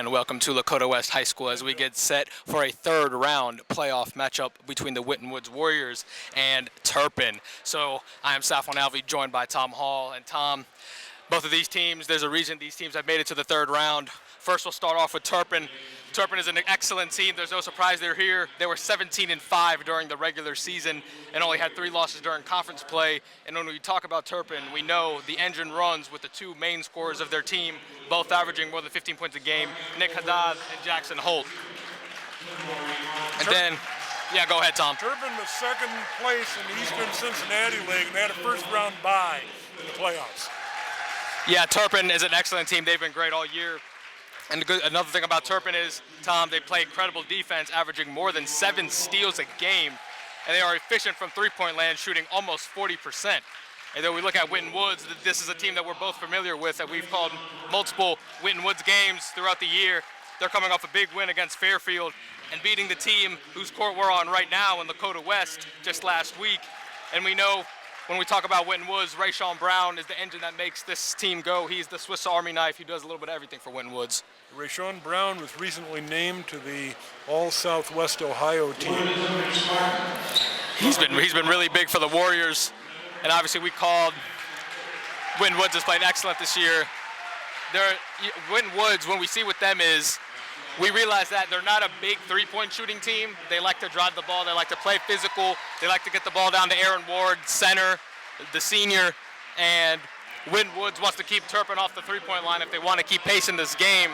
And welcome to Lakota West High School as we get set for a third round playoff matchup between the Winton Woods Warriors and Turpin. So I am Safwan Alvey, joined by Tom Hall. And Tom, both of these teams, there's a reason these teams have made it to the third round. First, we'll start off with Turpin. Turpin is an excellent team. There's no surprise they're here. They were 17-5 during the regular season and only had 3 losses during conference play. And when we talk about Turpin, we know the engine runs with the 2 main scorers of their team, both averaging more than 15 points a game, Nick Haddad and Jackson Holt. And then, yeah, go ahead, Tom. Turpin was second place in the Eastern Cincinnati League, and they had a first-round bye in the playoffs. Yeah, Turpin is an excellent team. They've been great all year. And another thing about Turpin is, Tom, they play incredible defense, averaging more than 7 steals a game. And they are efficient from three-point land, shooting almost 40%. And then we look at Winton Woods. This is a team that we're both familiar with, that we've called multiple Winton Woods games throughout the year. They're coming off a big win against Fairfield and beating the team whose court we're on right now in Lakota West just last week. And we know when we talk about Winton Woods, Rayshawn Brown is the engine that makes this team go. He's the Swiss Army knife. He does a little bit of everything for Winton Woods. Rayshawn Brown was recently named to the All-Southwest Ohio team. He's been really big for the Warriors. And obviously we called Winton Woods has played excellent this year. Winton Woods, when we see with them is, we realize that they're not a big three-point shooting team. They like to drive the ball. They like to play physical. They like to get the ball down to Aaron Ward, center, the senior. And Winton Woods wants to keep Turpin off the three-point line if they want to keep pacing this game.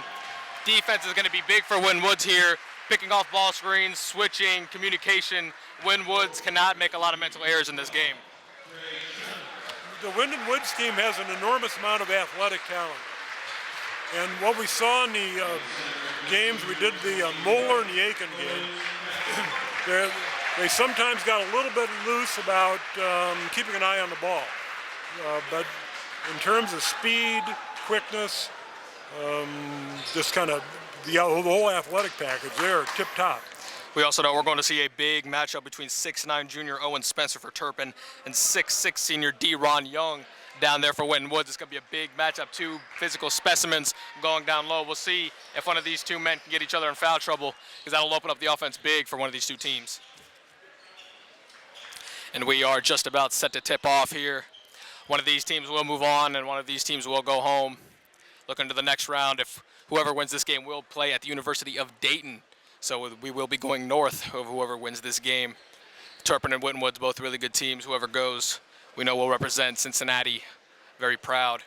Defense is going to be big for Winton Woods here, picking off ball screens, switching, communication. Winton Woods cannot make a lot of mental errors in this game. The Winton Woods team has an enormous amount of athletic talent. And what we saw in the games, we did the Moeller and the Aiken game, they sometimes got a little bit loose about keeping an eye on the ball. But in terms of speed, quickness, just kind of the whole athletic package, they're tip-top. We also know we're going to see a big matchup between 6'9" junior Owen Spencer for Turpin and 6'6" senior D-Ron Young down there for Winton Woods. It's going to be a big matchup, 2 physical specimens going down low. We'll see if one of these 2 men can get each other in foul trouble, because that'll open up the offense big for one of these 2 teams. And we are just about set to tip off here. One of these teams will move on and one of these teams will go home. Looking to the next round, if whoever wins this game will play at the University of Dayton. So we will be going north of whoever wins this game. Turpin and Winton Woods, both really good teams. Whoever goes, we know will represent Cincinnati. Very proud.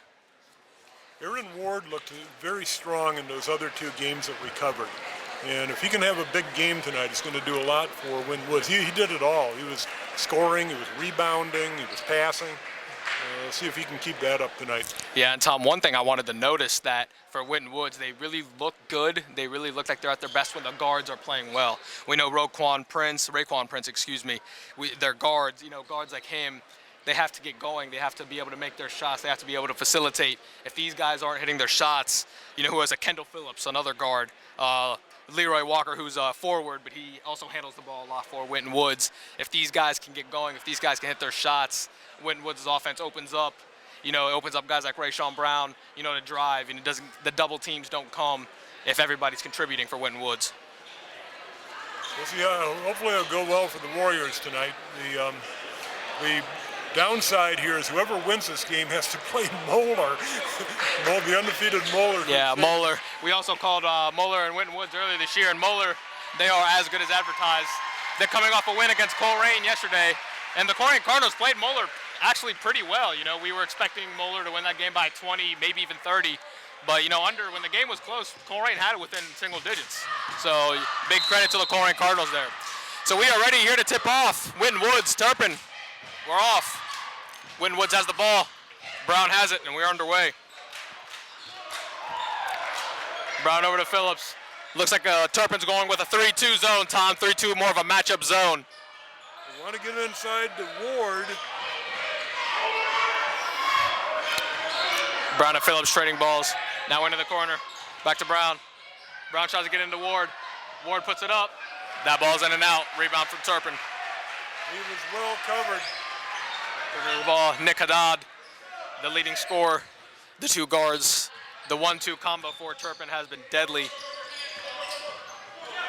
Aaron Ward looked very strong in those other 2 games that we covered. And if he can have a big game tonight, it's going to do a lot for Winton Woods. He did it all. He was scoring, he was rebounding, he was passing. See if he can keep that up tonight. Yeah, and Tom, one thing I wanted to notice that for Winton Woods, they really look good. They really look like they're at their best when the guards are playing well. We know Raekwon Prince, their guards, guards like him, they have to get going. They have to be able to make their shots. They have to be able to facilitate. If these guys aren't hitting their shots, who has a Kendall Phillips, another guard, Leroy Walker, who's a forward, but he also handles the ball a lot for Winton Woods. If these guys can get going, if these guys can hit their shots, Winton Woods' offense opens up. It opens up guys like Rayshawn Brown, to drive, and the double teams don't come if everybody's contributing for Winton Woods. We'll see. Hopefully it'll go well for the Warriors tonight. The downside here is whoever wins this game has to play Moeller, the undefeated Moeller. Yeah, Moeller. We also called Moeller and Winton Woods earlier this year, and Moeller, they are as good as advertised. They're coming off a win against Coleraine yesterday, and the Coleraine Cardinals played Moeller actually pretty well. We were expecting Moeller to win that game by 20, maybe even 30. But, when the game was close, Coleraine had it within single digits. So big credit to the Coleraine Cardinals there. So we are ready here to tip off. Winton Woods, Turpin, we're off. Winton Woods has the ball. Brown has it, and we're underway. Brown over to Phillips. Looks like Turpin's going with a 3-2 zone, Tom. 3-2, more of a matchup zone. They want to get inside the Ward. Brown and Phillips trading balls. Now into the corner. Back to Brown. Brown tries to get into Ward. Ward puts it up. That ball's in and out. Rebound from Turpin. He was well covered. The ball, Nick Haddad, the leading scorer. The 2 guards. The 1-2 combo for Turpin has been deadly.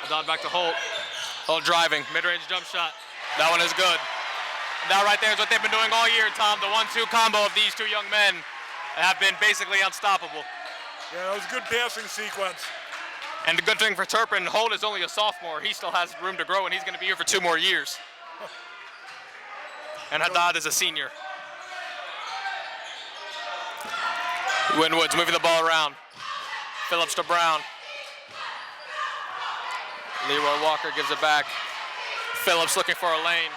Haddad back to Holt. Holt driving, mid-range jump shot. That one is good. That right there is what they've been doing all year, Tom. The 1-2 combo of these two young men have been basically unstoppable. Yeah, it was a good passing sequence. And the good thing for Turpin, Holt is only a sophomore. He still has room to grow, and he's going to be here for 2 more years. And Haddad is a senior. Winton Woods moving the ball around. Phillips to Brown. Leroy Walker gives it back. Phillips looking for a lane.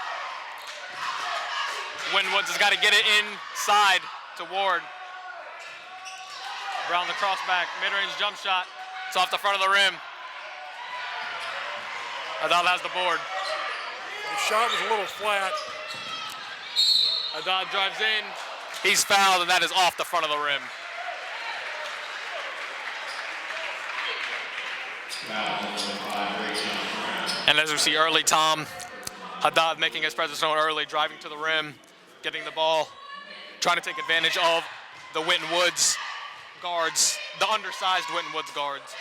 Winton Woods has got to get it inside to Ward. Brown the crossback, mid-range jump shot. It's off the front of the rim. Haddad has the board. The shot was a little flat. Haddad drives in. He's fouled, and that is off the front of the rim. And as we see early, Tom, Haddad making his presence known early, driving to the rim, getting the ball, trying to take advantage of the Winton Woods guards, the undersized Winton Woods guards.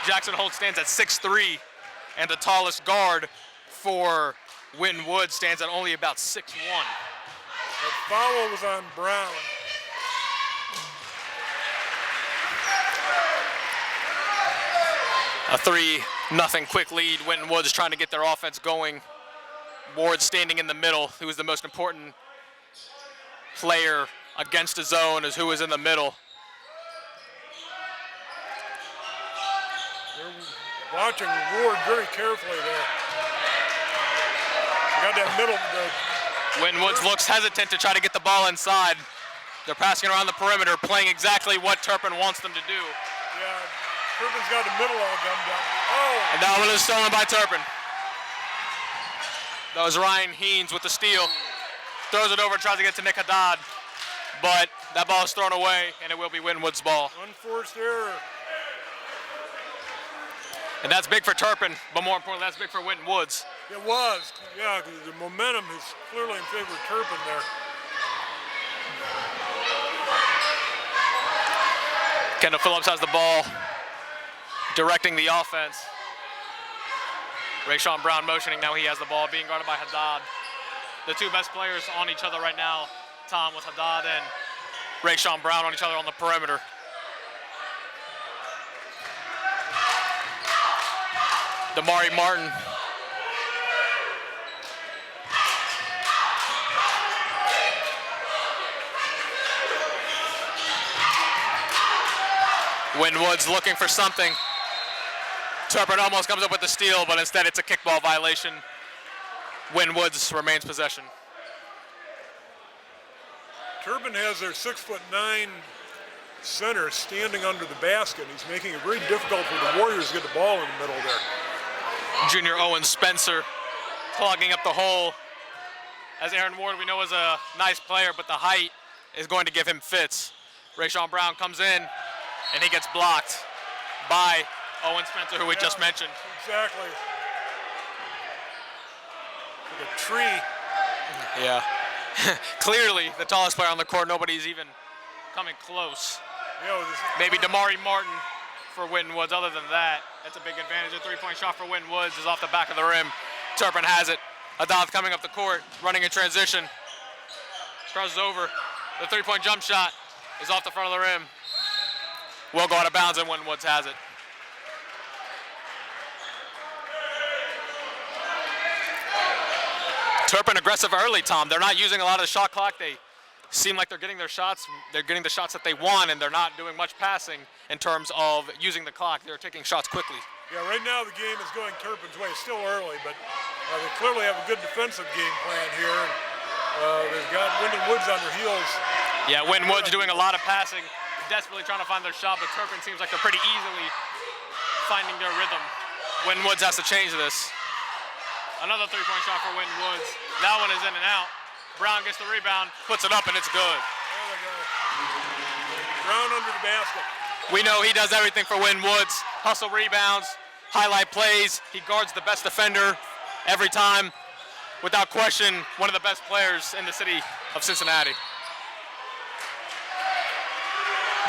Jackson Holt stands at 6'3", and the tallest guard for Winton Woods stands at only about 6'1". The foul was on Brown. A 3-0 quick lead. Winton Woods trying to get their offense going. Ward standing in the middle, who is the most important player against the zone, is who is in the middle. They're watching Ward very carefully there. Got that middle. Winton Woods looks hesitant to try to get the ball inside. They're passing around the perimeter, playing exactly what Turpin wants them to do. Yeah, Turpin's got the middle all gummed up. Oh! And that one is stolen by Turpin. That was Ryan Heens with the steal. Throws it over, tries to get to Nick Haddad. But that ball is thrown away, and it will be Winton Woods' ball. Unforced error. And that's big for Turpin, but more importantly, that's big for Winton Woods. It was, yeah, the momentum is clearly in favor of Turpin there. Kendall Phillips has the ball, directing the offense. Rayshawn Brown motioning, now he has the ball, being guarded by Haddad. The two best players on each other right now, Tom, with Haddad and Rayshawn Brown on each other on the perimeter. Damari Martin. Winton Woods looking for something. Turpin almost comes up with the steal, but instead it's a kickball violation. Winton Woods remains possession. Turpin has their 6'9" center standing under the basket. He's making it very difficult for the Warriors to get the ball in the middle there. Junior Owen Spencer clogging up the hole. As Aaron Ward, we know, is a nice player, but the height is going to give him fits. Rayshawn Brown comes in, and he gets blocked by Owen Spencer, who we just mentioned. Exactly. Like a tree. Yeah. Clearly, the tallest player on the court. Nobody's even coming close. Maybe Damari Martin for Winton Woods. Other than that, that's a big advantage. A three-point shot for Winton Woods is off the back of the rim. Turpin has it. Haddad coming up the court, running in transition. Crosses over. The three-point jump shot is off the front of the rim. Will go out of bounds, and Winton Woods has it. Turpin aggressive early, Tom. They're not using a lot of the shot clock. They seem like they're getting their shots. They're getting the shots that they want, and they're not doing much passing in terms of using the clock. They're taking shots quickly. Yeah, right now the game is going Turpin's way. It's still early, but they clearly have a good defensive game plan here. They've got Winton Woods on their heels. Yeah, Winton Woods doing a lot of passing, desperately trying to find their shot, but Turpin seems like they're pretty easily finding their rhythm. Winton Woods has to change this. Another three-point shot for Winton Woods. That one is in and out. Brown gets the rebound, puts it up, and it's good. There they go. Brown under the basket. We know he does everything for Winton Woods. Hustle rebounds, highlight plays. He guards the best defender every time. Without question, one of the best players in the city of Cincinnati.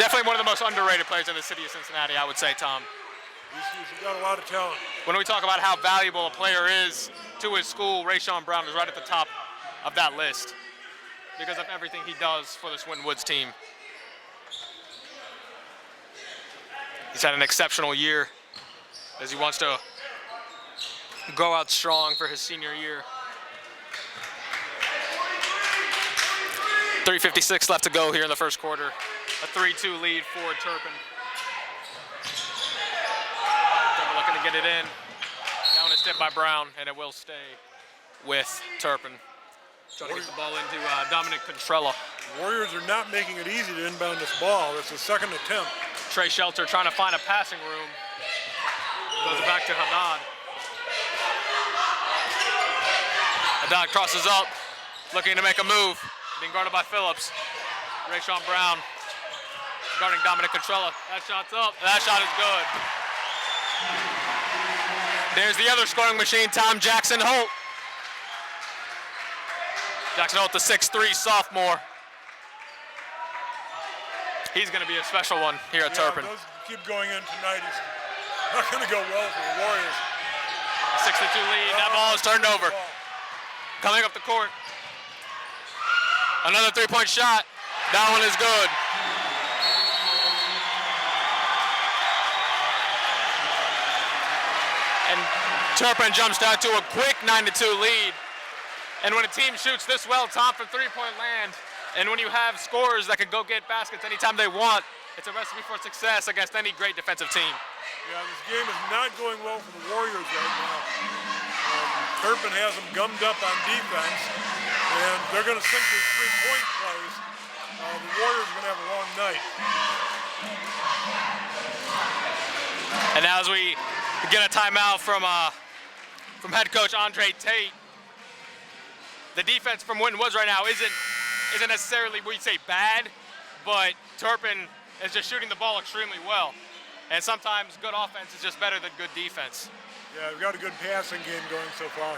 Definitely one of the most underrated players in the city of Cincinnati, I would say, Tom. He's got a lot of talent. When we talk about how valuable a player is to his school, Rayshawn Brown is right at the top of that list because of everything he does for this Winton Woods team. He's had an exceptional year as he wants to go out strong for his senior year. 3:56 left to go here in the first quarter. A 3-2 lead for Turpin. Turpin looking to get it in. Down is tipped by Brown, and it will stay with Turpin. Trying to get the ball into Dominic Contrella. Warriors are not making it easy to inbound this ball. It's the second attempt. Trey Shelter trying to find a passing room. Goes it back to Haddad. Haddad crosses up, looking to make a move. Being guarded by Phillips. Rayshawn Brown guarding Dominic Contrella. That shot's up. That shot is good. There's the other scoring machine, Tom Jackson Holt. Jackson Holt, the 6'3" sophomore. He's going to be a special one here at Turpin. Those keep going in tonight. It's not going to go well for the Warriors. 6-2 lead. That ball is turned over. Coming up the court. Another three-point shot. That one is good. And Turpin jumps down to a quick 9-2 lead. And when a team shoots this well, Tom, from three-point land, and when you have scorers that can go get baskets anytime they want, it's a recipe for success against any great defensive team. Yeah, this game is not going well for the Warriors right now. Turpin has them gummed up on defense, and they're going to sink these three-point plays. The Warriors are going to have a long night. And now as we get a timeout from head coach Andre Tate, the defense from Winton Woods right now isn't necessarily, we'd say, bad, but Turpin is just shooting the ball extremely well. And sometimes good offense is just better than good defense. Yeah, we've got a good passing game going so far.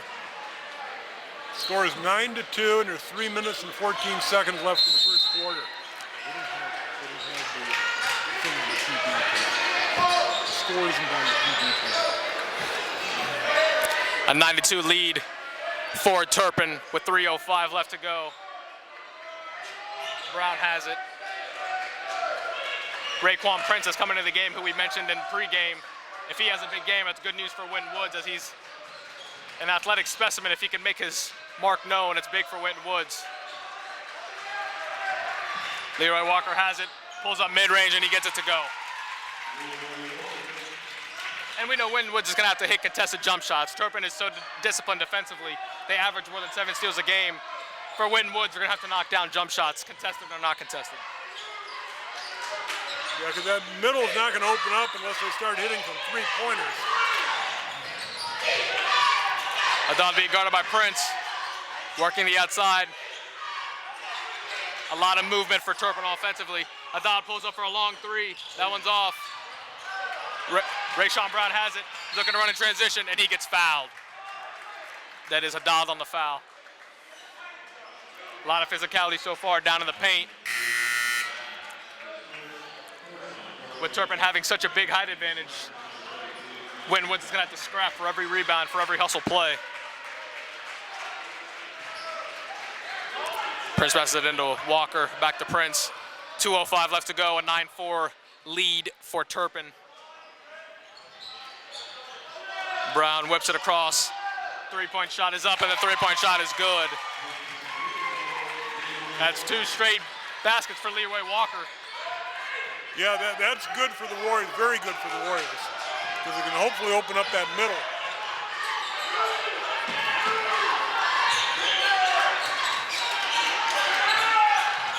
Score is 9-2, and there's 3 minutes and 14 seconds left in the first quarter. The score isn't on the TV. A 9-2 lead for Turpin with 3:05 left to go. Brown has it. Raekwon Prince is coming to the game, who we mentioned in pregame. If he has a big game, that's good news for Winton Woods, as he's an athletic specimen. If he can make his mark known, it's big for Winton Woods. Leroy Walker has it, pulls up mid-range, and he gets it to go. And we know Winton Woods is going to have to hit contested jump shots. Turpin is so disciplined defensively. They average more than 7 steals a game. For Winton Woods, they're going to have to knock down jump shots, contested or not contested. Yeah, because that middle is not going to open up unless they start hitting from three-pointers. Haddad being guarded by Prince, working the outside. A lot of movement for Turpin offensively. Haddad pulls up for a long three. That one's off. Rayshawn Brown has it, looking to run in transition, and he gets fouled. That is Haddad on the foul. A lot of physicality so far down in the paint. With Turpin having such a big height advantage, Winton Woods is going to have to scrap for every rebound, for every hustle play. Prince passes it into Walker, back to Prince. 2:05 left to go, a 9-4 lead for Turpin. Brown whips it across. Three-point shot is up, and the three-point shot is good. That's 2 straight baskets for Leroy Walker. Yeah, that's good for the Warriors, very good for the Warriors, because they can hopefully open up that middle.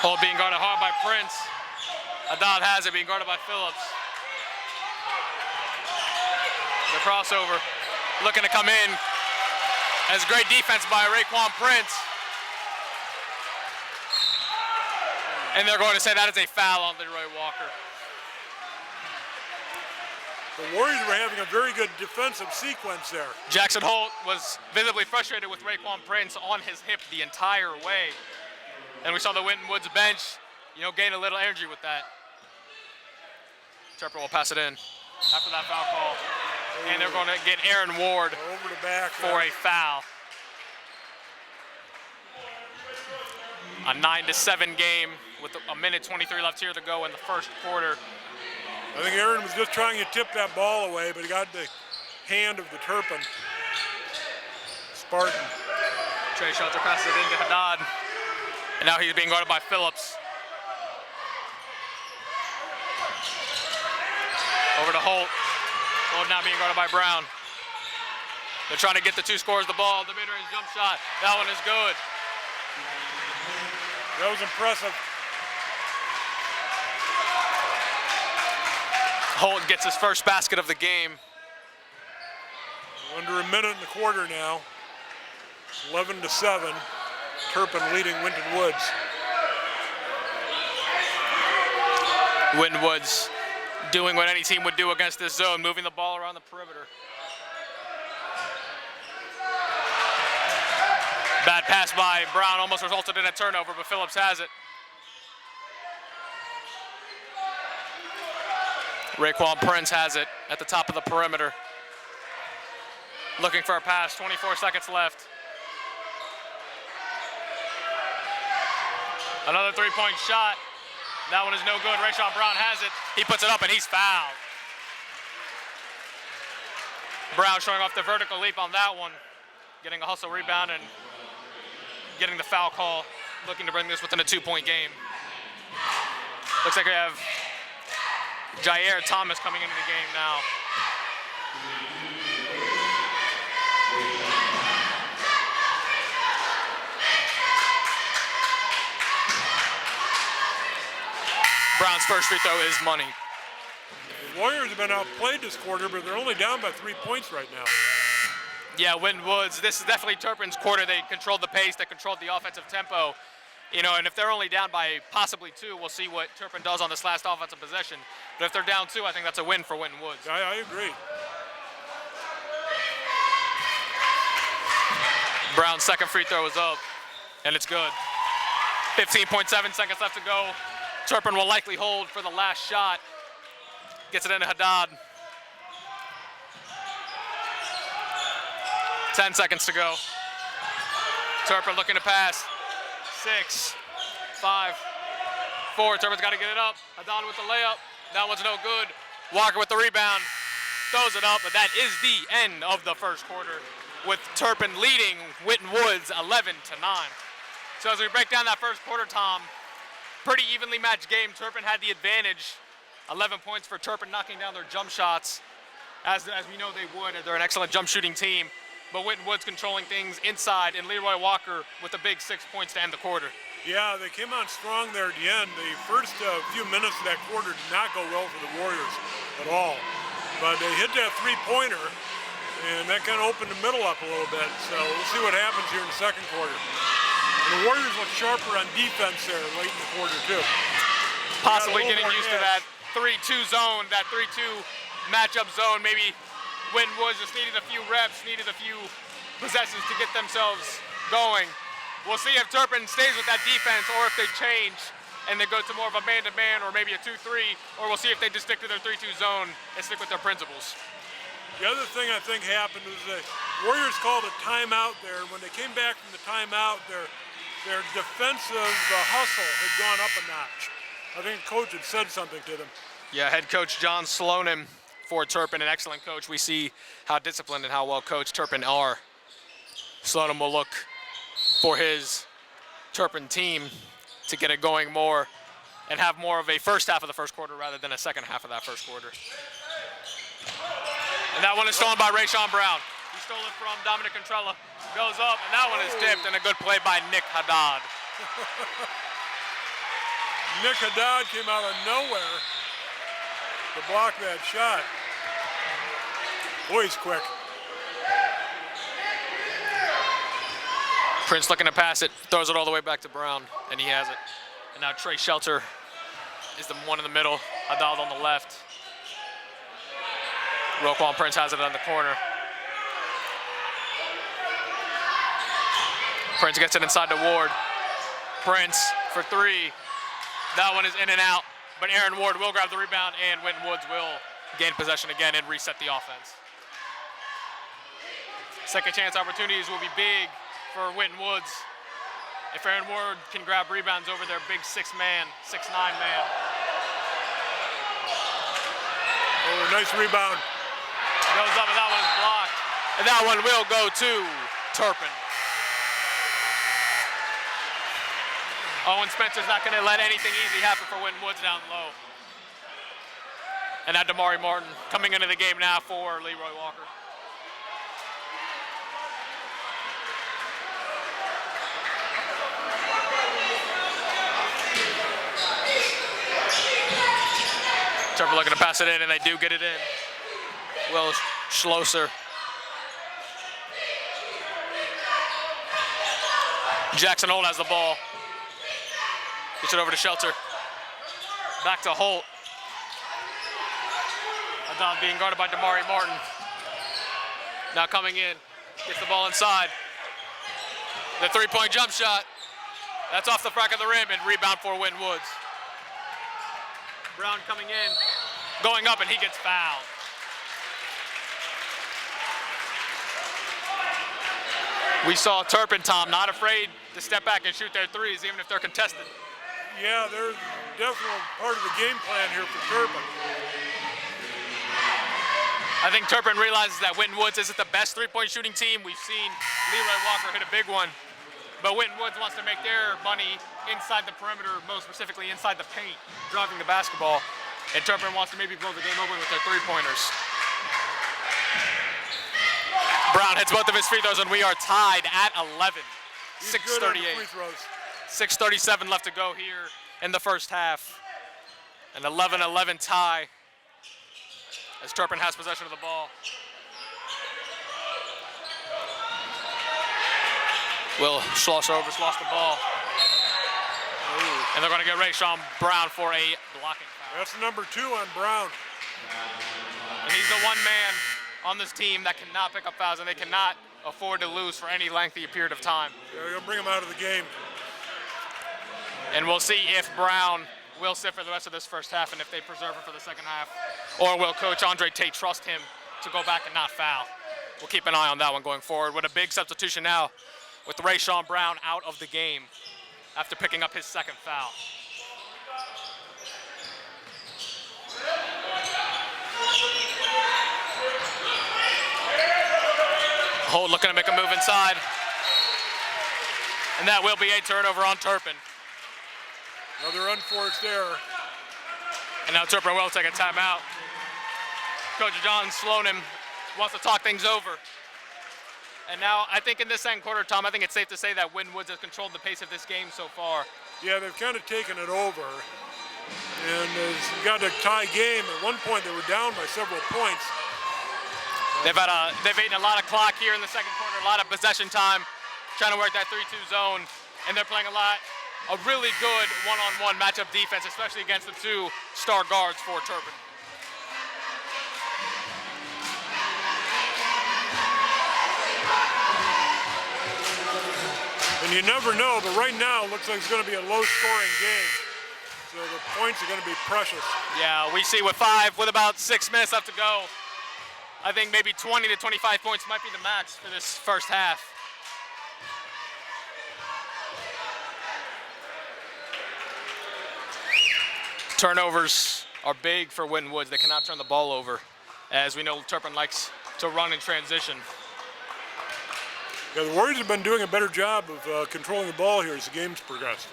Holt being guarded hard by Prince. Haddad has it, being guarded by Phillips. The crossover, looking to come in. As great defense by Raekwon Prince. And they're going to say that is a foul on Leroy Walker. The Warriors were having a very good defensive sequence there. Jackson Holt was visibly frustrated with Raekwon Prince on his hip the entire way. And we saw the Winton Woods bench, gain a little energy with that. Turpin will pass it in. after that foul call. And they're going to get Aaron Ward Over the back for a foul. A 9-7 game with a minute 23 left here to go in the first quarter. I think Aaron was just trying to tip that ball away, but he got the hand of the Turpin Spartan. Trey Shelter passes it into Haddad. And now he's being guarded by Phillips. Over to Holt. Holt now being guarded by Brown. They're trying to get the two scores the ball. The mid-range jump shot. That one is good. That was impressive. Holt gets his first basket of the game. Under a minute in the quarter now. 11-7. Turpin leading Winton Woods. Winton Woods doing what any team would do against this zone, moving the ball around the perimeter. Bad pass by Brown, almost resulted in a turnover, but Phillips has it. Raekwon Prince has it at the top of the perimeter. Looking for a pass, 24 seconds left. Another three-point shot. That one is no good. Rayshawn Brown has it. He puts it up and he's fouled. Brown showing off the vertical leap on that one. Getting a hustle rebound and getting the foul call. Looking to bring this within a 2-point game. Looks like we have Jair Thomas coming into the game now. Brown's first free throw is money. The Warriors have been outplayed this quarter, but they're only down by 3 points right now. Yeah, Winton Woods, this is definitely Turpin's quarter. They controlled the pace, they controlled the offensive tempo. You know, and if they're only down by possibly 2, we'll see what Turpin does on this last offensive possession. But if they're down 2, I think that's a win for Winton Woods. I agree. Brown's second free throw is up, and it's good. 15.7 seconds left to go. Turpin will likely hold for the last shot. Gets it into Haddad. 10 seconds to go. Turpin looking to pass. 6, 5, 4. Turpin's got to get it up. Haddad with the layup. That one's no good. Walker with the rebound. Throws it up, but that is the end of the first quarter, with Turpin leading Winton Woods 11-9. So as we break down that first quarter, Tom, pretty evenly matched game. Turpin had the advantage. 11 points for Turpin, knocking down their jump shots, as we know they would. They're an excellent jump shooting team. But Winton Woods controlling things inside, and Leroy Walker with a big 6 points to end the quarter. Yeah, they came on strong there at the end. The first few minutes of that quarter did not go well for the Warriors at all. But they hit that three-pointer, and that kind of opened the middle up a little bit. So we'll see what happens here in the second quarter. And the Warriors look sharper on defense there late in the quarter, too. Possibly getting used to that 3-2 zone, that 3-2 matchup zone. Maybe Winton Woods just needed a few reps, needed a few possessions to get themselves going. We'll see if Turpin stays with that defense or if they change and they go to more of a man-to-man or maybe a 2-3, or we'll see if they just stick to their 3-2 zone and stick with their principles. The other thing I think happened was the Warriors called a timeout there. When they came back from the timeout, their defensive hustle had gone up a notch. I think the coach had said something to them. Yeah, head coach John Slonim for Turpin, an excellent coach. We see how disciplined and how well coached Turpin are. Slonim will look for his Turpin team to get it going more and have more of a first half of the first quarter rather than a second half of that first quarter. And that one is stolen by Rayshawn Brown. He stole it from Dominic Contrella. Goes up, and that one is tipped, and a good play by Nick Haddad. Nick Haddad came out of nowhere to block that shot. Boy, he's quick. Prince looking to pass it, throws it all the way back to Brown, and he has it. And now Trey Shelter is the one in the middle, Haddad on the left. Raekwon Prince has it on the corner. Prince gets it inside to Ward. Prince for 3. That one is in and out, but Aaron Ward will grab the rebound, and Winton Woods will gain possession again and reset the offense. Second chance opportunities will be big for Winton Woods. If Aaron Ward can grab rebounds over their big 6'9" man. Oh, nice rebound. Goes up and that one's blocked. And that one will go to Turpin. Owen Spencer's not going to let anything easy happen for Winton Woods down low. And now Damari Martin coming into the game now for Leroy Walker. Turpin looking to pass it in, and they do get it in. Will Schlosser. Jackson Holt has the ball. Gets it over to Shelter. Back to Holt. Adon being guarded by Damari Martin. Now coming in. Gets the ball inside. The three-point jump shot. That's off the crack of the rim and rebound for Winton Woods. Brown coming in. Going up and he gets fouled. We saw Turpin, Tom, not afraid to step back and shoot their threes, even if they're contested. Yeah, they're definitely part of the game plan here for Turpin. I think Turpin realizes that Winton Woods isn't the best three-point shooting team. We've seen Leroy Walker hit a big one, but Winton Woods wants to make their money inside the perimeter, most specifically inside the paint, driving the basketball. And Turpin wants to maybe blow the game open with their three-pointers. Brown hits both of his free throws, and we are tied at 11. 6:38. 6:37 left to go here in the first half. An 11-11 tie as Turpin has possession of the ball. Will Schlosser overslots the ball. Ooh. And they're going to get Rayshawn Brown for a blocking foul. That's number 2 on Brown. And he's the one man on this team that cannot pick up fouls, and they cannot afford to lose for any lengthy period of time. They're going to bring him out of the game. And we'll see if Brown will sit for the rest of this first half and if they preserve him for the second half, or will Coach Andre Tate trust him to go back and not foul. We'll keep an eye on that one going forward. With a big substitution now with Rayshawn Brown out of the game after picking up his second foul. Holt looking to make a move inside. And that will be a turnover on Turpin. Another unforced error. And now Turpin will take a timeout. Coach John Slonim wants to talk things over. And now I think in this second quarter, Tom, I think it's safe to say that Winton Woods has controlled the pace of this game so far. Yeah, they've kind of taken it over. And it's got a tie game. At one point, they were down by several points. They've eaten a lot of clock here in the second quarter, a lot of possession time, trying to work that 3-2 zone, and they're playing a really good one-on-one matchup defense, especially against the 2 star guards for Turpin. And you never know, but right now it looks like it's going to be a low-scoring game. So the points are going to be precious. Yeah, we see with about 6 minutes left to go, I think maybe 20 to 25 points might be the max for this first half. Turnovers are big for Winton Woods. They cannot turn the ball over, as we know Turpin likes to run in transition. Yeah, the Warriors have been doing a better job of controlling the ball here as the game's progressed.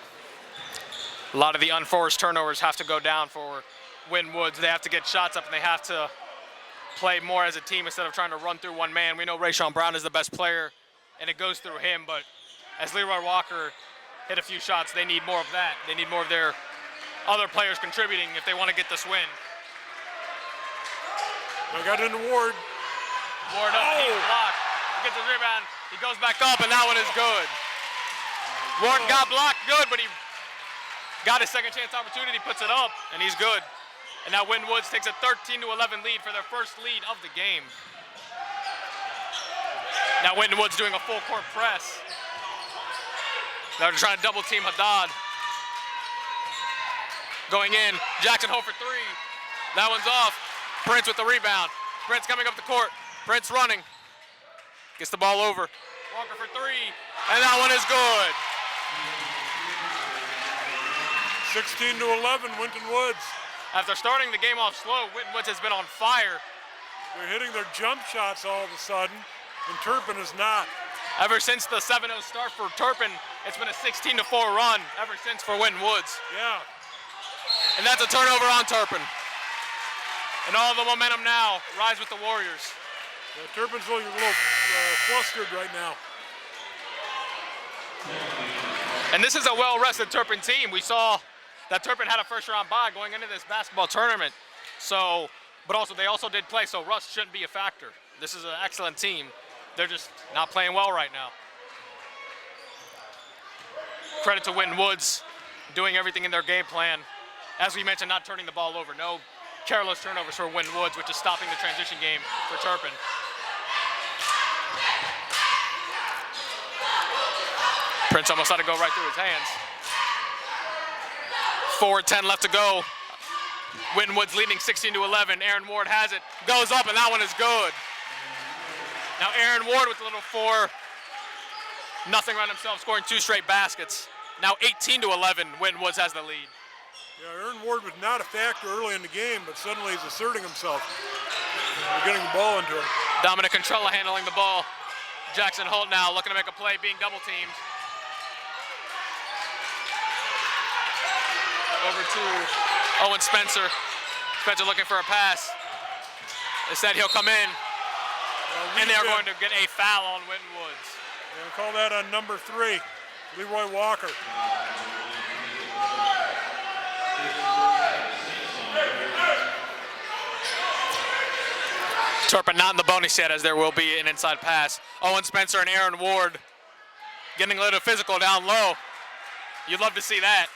A lot of the unforced turnovers have to go down for Winton Woods. They have to get shots up, and they have to play more as a team instead of trying to run through one man. We know Rayshawn Brown is the best player, and it goes through him, but as Leroy Walker hit a few shots, they need more of that. They need more of their other players contributing if they want to get this win. I got into Ward. Ward up, he's blocked. He gets his rebound, he goes back up, and that one is good. Ward got blocked good, but he got his second chance opportunity, puts it up, and he's good. And now Winton Woods takes a 13-11 lead for their first lead of the game. Now Winton Woods doing a full court press. They're trying to double team Haddad. Going in, Jackson Holt for 3. That one's off. Prince with the rebound. Prince coming up the court. Prince running. Gets the ball over. Walker for three, and that one is good. 16-11, Winton Woods. After starting the game off slow, Winton Woods has been on fire. They're hitting their jump shots all of a sudden, and Turpin is not. Ever since the 7-0 start for Turpin, it's been a 16-4 run ever since for Winton Woods. Yeah. And that's a turnover on Turpin. And all the momentum now rides with the Warriors. Yeah, Turpin's looking a little flustered right now. And this is a well-rested Turpin team. We saw that Turpin had a first-round bye going into this basketball tournament. So, but also they also did play, so rust shouldn't be a factor. This is an excellent team. They're just not playing well right now. Credit to Winton Woods doing everything in their game plan. As we mentioned, not turning the ball over. No careless turnovers for Winton Woods, which is stopping the transition game for Turpin. Prince almost had to go right through his hands. 4:10 left to go. Winton Woods leading 16-11. Aaron Ward has it, goes up, and that one is good. Now Aaron Ward with a little 4-0 run himself, scoring 2 straight baskets. Now 18-11, Winton Woods has the lead. Yeah, Aaron Ward was not a factor early in the game, but suddenly he's asserting himself. They're getting the ball into him. Dominic Contrella handling the ball. Jackson Holt now looking to make a play, being double teamed. Over to Owen Spencer. Spencer looking for a pass. They said he'll come in. And they're going to get a foul on Winton Woods. They're going to call that on number 3, Leroy Walker. Turpin not in the bonus yet, as there will be an inside pass. Owen Spencer and Aaron Ward getting a little physical down low. You'd love to see that.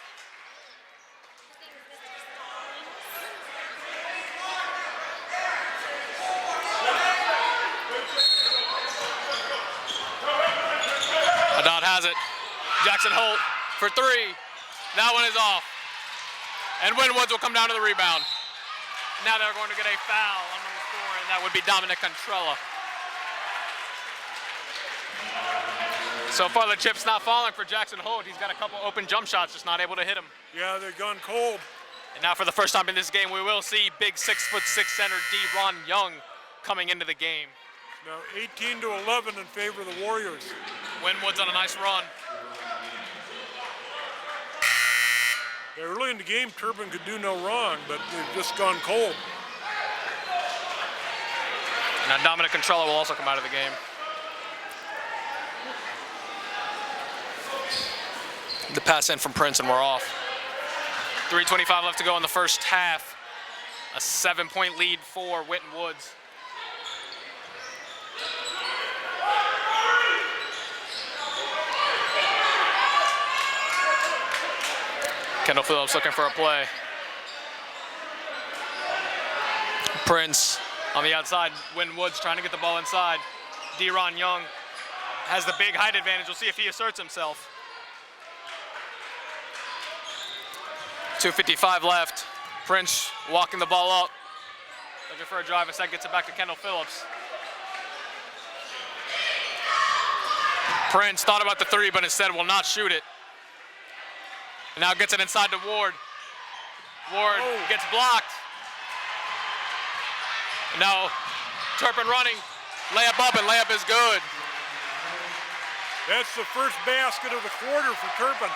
Haddad has it. Jackson Holt for 3. That one is off. And Winton Woods will come down to the rebound. Now they're going to get a foul on number 4, and that would be Dominic Contrella. So far the chip's not falling for Jackson Holt. He's got a couple open jump shots, just not able to hit them. Yeah, they've gone cold. And now for the first time in this game, we will see big 6'6" center D-Ron Young coming into the game. Now 18-11 in favor of the Warriors. Winton Woods on a nice run. Yeah, early in the game, Turpin could do no wrong, but they've just gone cold. Now Dominic Contrella will also come out of the game. The pass in from Prince, and we're off. 3:25 left to go in the first half. A 7-point lead for Winton Woods. Kendall Phillips looking for a play. Prince on the outside. Winton Woods trying to get the ball inside. D-Ron Young has the big height advantage. We'll see if he asserts himself. 2:55 left. Prince walking the ball up. Looking for a drive. Instead gets it back to Kendall Phillips. Prince thought about the 3, but instead will not shoot it. And now gets it inside to Ward. Ward gets blocked. And now Turpin running. Layup up, and layup is good. That's the first basket of the quarter for Turpin.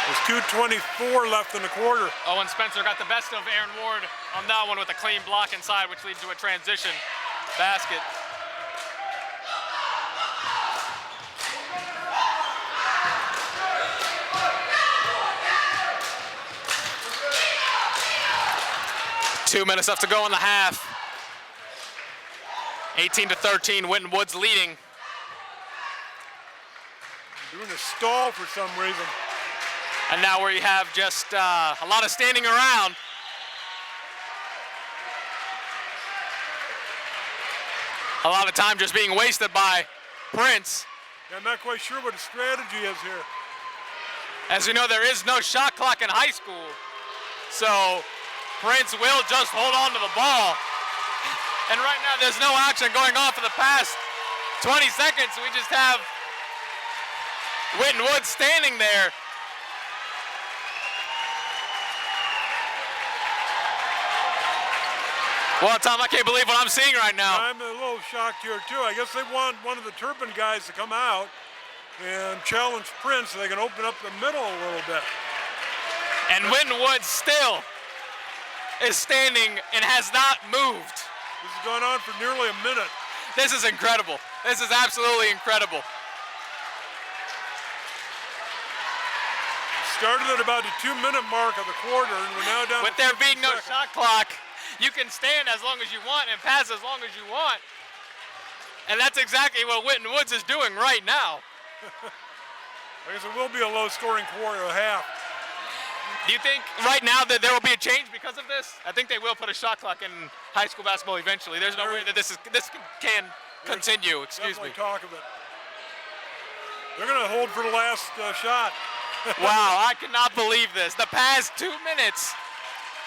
There's 2:24 left in the quarter. Owen Spencer got the best of Aaron Ward on that one with a clean block inside, which leads to a transition basket. Two minutes left to go in the half. 18-13, Winton Woods leading. Doing a stall for some reason. And now we have just a lot of standing around. A lot of time just being wasted by Prince. I'm not quite sure what his strategy is here. As we know, there is no shot clock in high school. So Prince will just hold on to the ball. And right now there's no action going on for the past 20 seconds. We just have Winton Woods standing there. Well, Tom, I can't believe what I'm seeing right now. I'm a little shocked here too. I guess they want one of the Turpin guys to come out and challenge Prince so they can open up the middle a little bit. And Winton Woods still is standing and has not moved. This has gone on for nearly a minute. This is incredible. This is absolutely incredible. Started at about the 2-minute mark of the quarter, and we're now down With to there 50 being no seconds. shot clock, you can stand as long as you want and pass as long as you want. And that's exactly what Winton Woods is doing right now. I guess it will be a low-scoring quarter, a half. Do you think right now that there will be a change because of this? I think they will put a shot clock in high school basketball eventually. There's no way that this can continue. Excuse me. Talk of it. They're going to hold for the last shot. Wow, I cannot believe this. The past 2 minutes,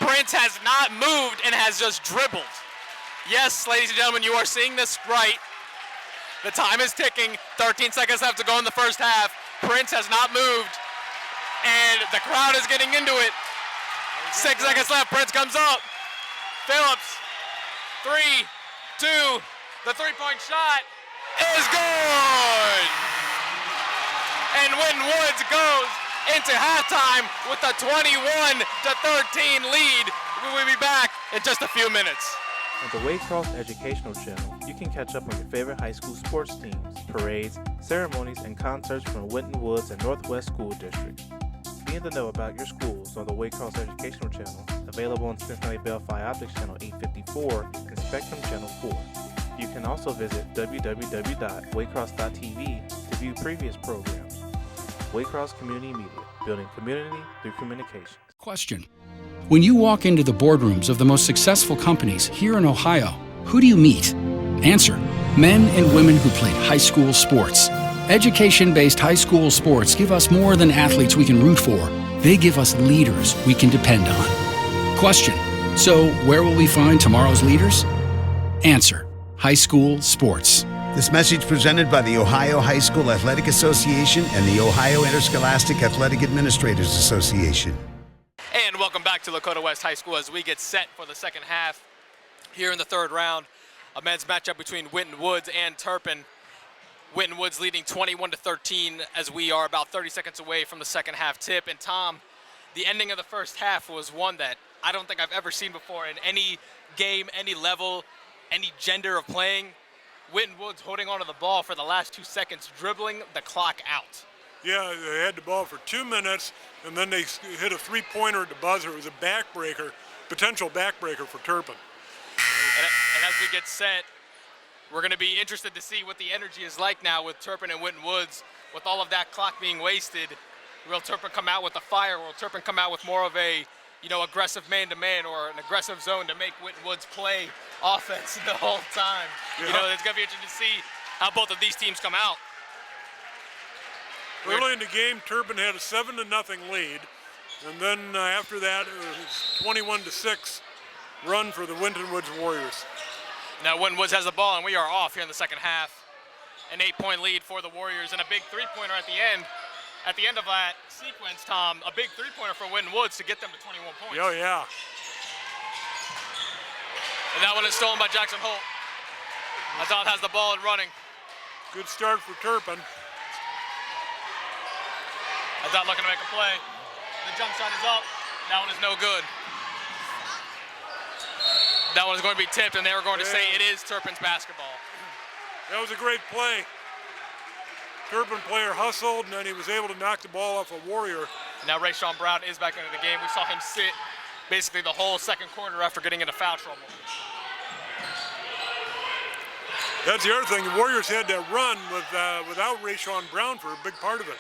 Prince has not moved and has just dribbled. Yes, ladies and gentlemen, you are seeing this right. The time is ticking. 13 seconds left to go in the first half. Prince has not moved, and the crowd is getting into it. 6 seconds left. Prince comes up. Phillips, 3, 2. The three-point shot is good. And Winton Woods goes into halftime with a 21-13 lead. We will be back in just a few minutes. On the Waycross Educational Channel, you can catch up on your favorite high school sports teams, parades, ceremonies, and concerts from Winton Woods and Northwest School District. Be in the know about your schools on the Waycross Educational Channel, available on Cincinnati Bell Fi Optics Channel 854 and Spectrum Channel 4. You can also visit www.waycross.tv to view previous programs. Waycross Community Media, building community through communications. Question. When you walk into the boardrooms of the most successful companies here in Ohio, who do you meet? Answer. Men and women who played high school sports. Education-based high school sports give us more than athletes we can root for. They give us leaders we can depend on. Question. So where will we find tomorrow's leaders? Answer. High school sports. This message presented by the Ohio High School Athletic Association and the Ohio Interscholastic Athletic Administrators Association. And welcome back to Lakota West High School as we get set for the second half here in the third round. A men's matchup between Winton Woods and Turpin. Winton Woods leading 21-13 as we are about 30 seconds away from the second half tip. And Tom, the ending of the first half was one that I don't think I've ever seen before in any game, any level, any gender of playing. Winton Woods holding onto the ball for the last 2 seconds, dribbling the clock out. Yeah, they had the ball for 2 minutes, and then they hit a three-pointer at the buzzer. It was a backbreaker, potential backbreaker for Turpin. And as we get set, we're going to be interested to see what the energy is like now with Turpin and Winton Woods. With all of that clock being wasted, will Turpin come out with a fire? Will Turpin come out with more of a, aggressive man-to-man or an aggressive zone to make Winton Woods play offense the whole time? Yeah. It's going to be interesting to see how both of these teams come out. Early in the game, Turpin had a 7-0 lead, and then after that, it was 21-6 run for the Winton Woods Warriors. Now Winton Woods has the ball, and we are off here in the second half. An 8-point lead for the Warriors, and a big three-pointer at the end. At the end of that sequence, Tom, a big three-pointer for Winton Woods to get them to 21 points. Oh, yeah. And that one is stolen by Jackson Holt. Azad has the ball and running. Good start for Turpin. Azad looking to make a play. The jump shot is up. That one is no good. That one is going to be tipped, and they were going to say it is Turpin's basketball. That was a great play. Turpin player hustled, and then he was able to knock the ball off a Warrior. Now Rayshawn Brown is back into the game. We saw him sit basically the whole second quarter after getting into foul trouble. That's the other thing. The Warriors had that run without Rayshawn Brown for a big part of it.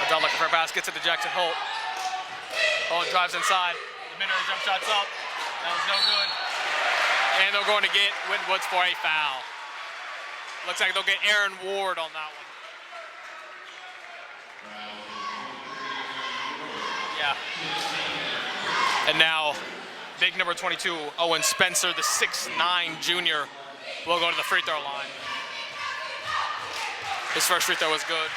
Adele looking for a pass, gets it to Jackson Holt. Holt drives inside. The mid-range jump shot's up. That was no good. And they're going to get Winton Woods for a foul. Looks like they'll get Aaron Ward on that one. Yeah, Yeah. And now, big number 22, Owen Spencer, the 6'9" junior, will go to the free throw line. His first free throw was good.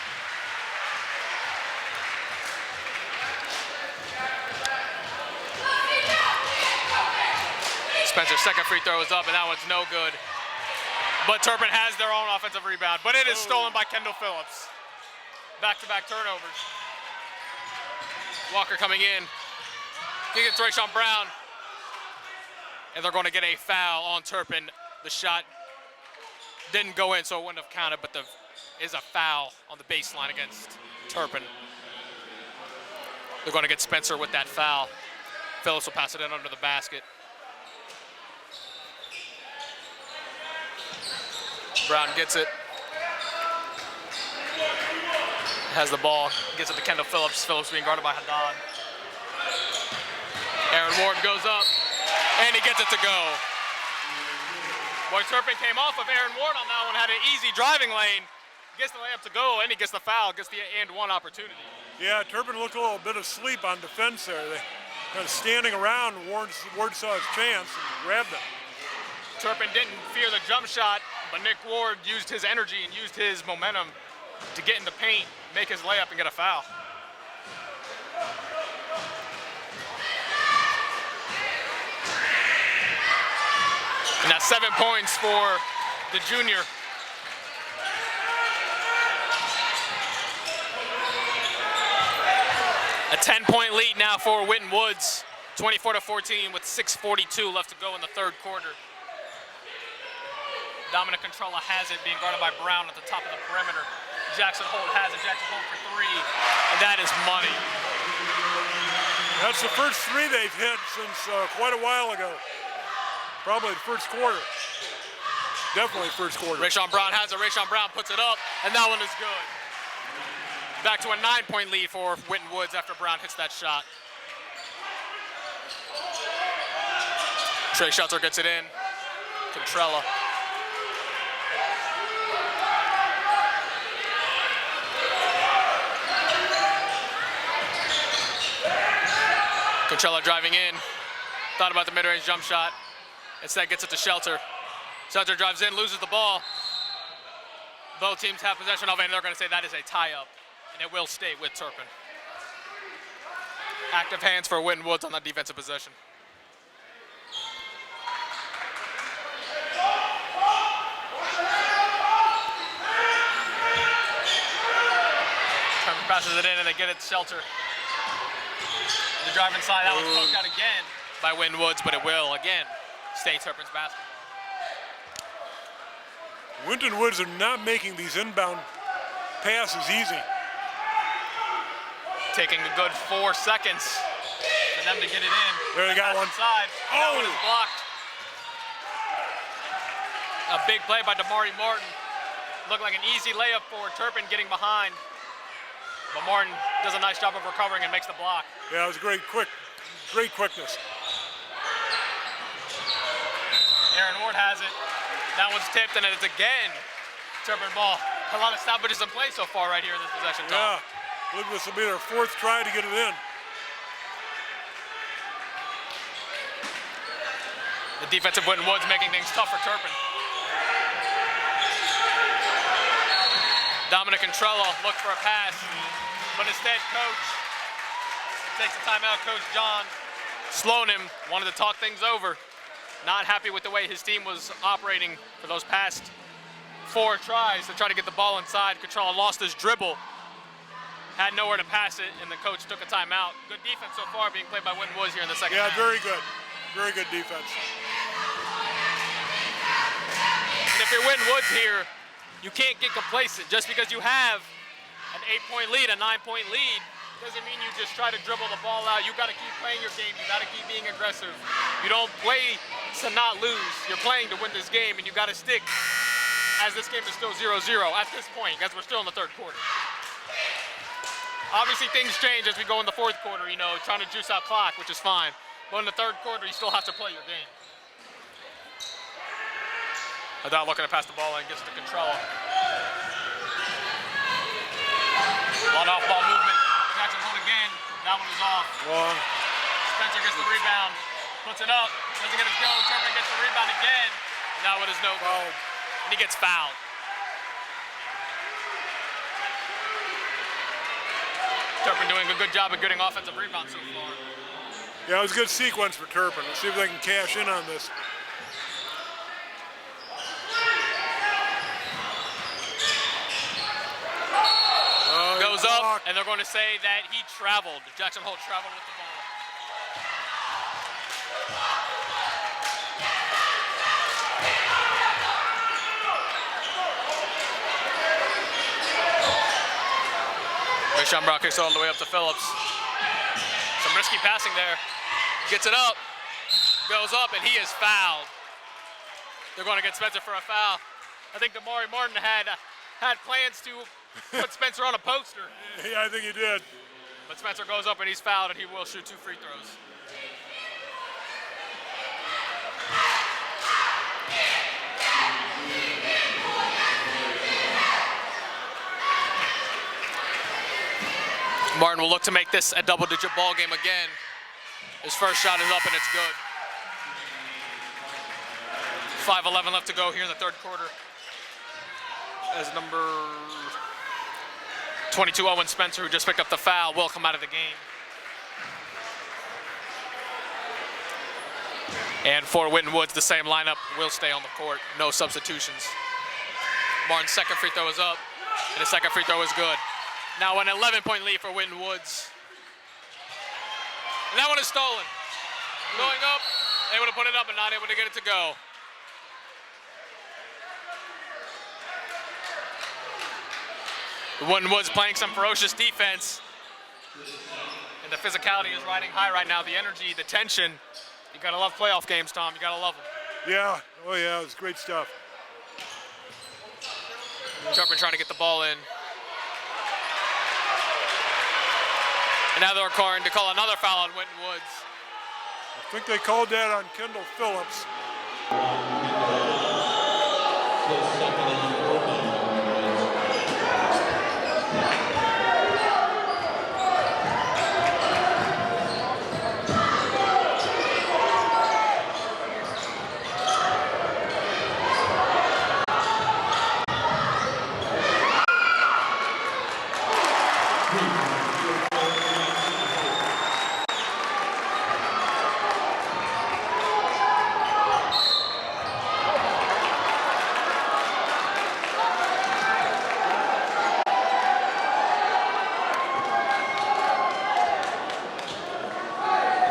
Spencer's second free throw is up, and that one's no good. But Turpin has their own offensive rebound, but it is stolen by Kendall Phillips. Back-to-back turnovers. Walker coming in. He gets Rayshawn Brown. And they're going to get a foul on Turpin. The shot didn't go in, so it wouldn't have counted, but there is a foul on the baseline against Turpin. They're going to get Spencer with that foul. Phillips will pass it in under the basket. Brown gets it. Has the ball, gets it to Kendall Phillips. Phillips being guarded by Haddad. Aaron Ward goes up, and he gets it to go. Boy, Turpin came off of Aaron Ward on that one, had an easy driving lane. Gets the layup to go, and he gets the foul, gets the and-one opportunity. Yeah, Turpin looked a little bit asleep on defense there. They kind of standing around, Ward saw his chance and grabbed it. Turpin didn't fear the jump shot, but Nick Ward used his energy and used his momentum to get in the paint, make his layup, and get a foul. And that's 7 points for the junior. A 10-point lead now for Winton Woods, 24-14 with 6:42 left to go in the third quarter. Dominic Controlla has it, being guarded by Brown at the top of the perimeter. Jackson Holt has it, Jackson Holt for three, and that is money. That's the first three they've hit since quite a while ago. Probably the first quarter. Definitely first quarter. Rayshawn Brown has it, Rayshawn Brown puts it up, and that one is good. Back to a 9-point lead for Winton Woods after Brown hits that shot. Trey Shelter gets it in. Contrella. Contrella driving in. Thought about the mid-range jump shot. Instead gets it to Shelter. Shelter drives in, loses the ball. Both teams have possession of it, and they're going to say that is a tie-up, and it will stay with Turpin. Active hands for Winton Woods on that defensive possession. Turpin passes it in, and they get it to Shelter. The drive inside, that was poked out again by Winton Woods, but it will, again, stay Turpin's basketball. Winton Woods are not making these inbound passes easy. Taking a good 4 seconds for them to get it in. There they got one. Inside. That one is blocked. A big play by Damari Martin. Looked like an easy layup for Turpin getting behind. But Martin does a nice job of recovering and makes the block. Yeah, it was great quickness. Aaron Ward has it. That one's tipped, and it's again Turpin ball. A lot of stoppages in play so far right here in this possession. Yeah, I believe this will be their fourth try to get it in. The defensive Winton Woods making things tough for Turpin. Dominic Contrella looked for a pass, but instead coach takes a timeout. Coach John Slonim wanted to talk things over. Not happy with the way his team was operating for those past 4 tries to try to get the ball inside. Contrella lost his dribble, had nowhere to pass it, and the coach took a timeout. Good defense so far being played by Winton Woods here in the second half. Yeah, very good. Very good defense. And if you're Winton Woods here, you can't get complacent. Just because you have an 8-point lead, a 9-point lead, doesn't mean you just try to dribble the ball out. You got to keep playing your game. You got to keep being aggressive. You don't play to not lose. You're playing to win this game, and you got to stick as this game is still 0-0 at this point, as we're still in the third quarter. Obviously, things change as we go in the fourth quarter, you know, trying to juice out clock, which is fine. But in the third quarter, you still have to play your game. Without looking to pass the ball and gets to Contrella. A lot of off-ball movement. Jackson Holt again. That one was off. Long. Spencer gets the rebound, puts it up, doesn't get his go. Turpin gets the rebound again. That one is no goal. And he gets fouled. Turpin doing a good job of getting offensive rebounds so far. Yeah, it was a good sequence for Turpin. Let's see if they can cash in on this. Goes up, and they're going to say that he traveled. Jackson Holt traveled with the ball. Sean Brown kicks all the way up to Phillips. Some risky passing there. Gets it up, goes up, and he is fouled. They're going to get Spencer for a foul. I think Damari Martin had plans to put Spencer on a poster. Yeah, I think he did. But Spencer goes up and he's fouled, and he will shoot 2 free throws. Martin will look to make this a double-digit ball game again. His first shot is up and it's good. 5:11 left to go here in the third quarter. As number 22, Owen Spencer, who just picked up the foul, will come out of the game. And for Winton Woods, the same lineup will stay on the court. No substitutions. Martin's second free throw is up, and his second free throw is good. Now an 11-point lead for Winton Woods. And that one is stolen. Going up, able to put it up and not able to get it to go. Winton Woods playing some ferocious defense. And the physicality is riding high right now. The energy, the tension. You gotta love playoff games, Tom. You gotta love them. Yeah, oh yeah, it was great stuff. Turpin trying to get the ball in. And now they're going to call another foul on Winton Woods. I think they called that on Kendall Phillips.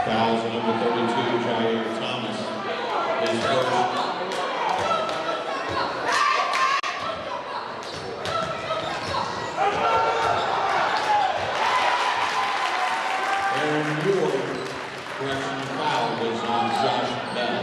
Fouls number 32, Jair Thomas. His first. Aaron Ward, correction foul was on Josh Bell.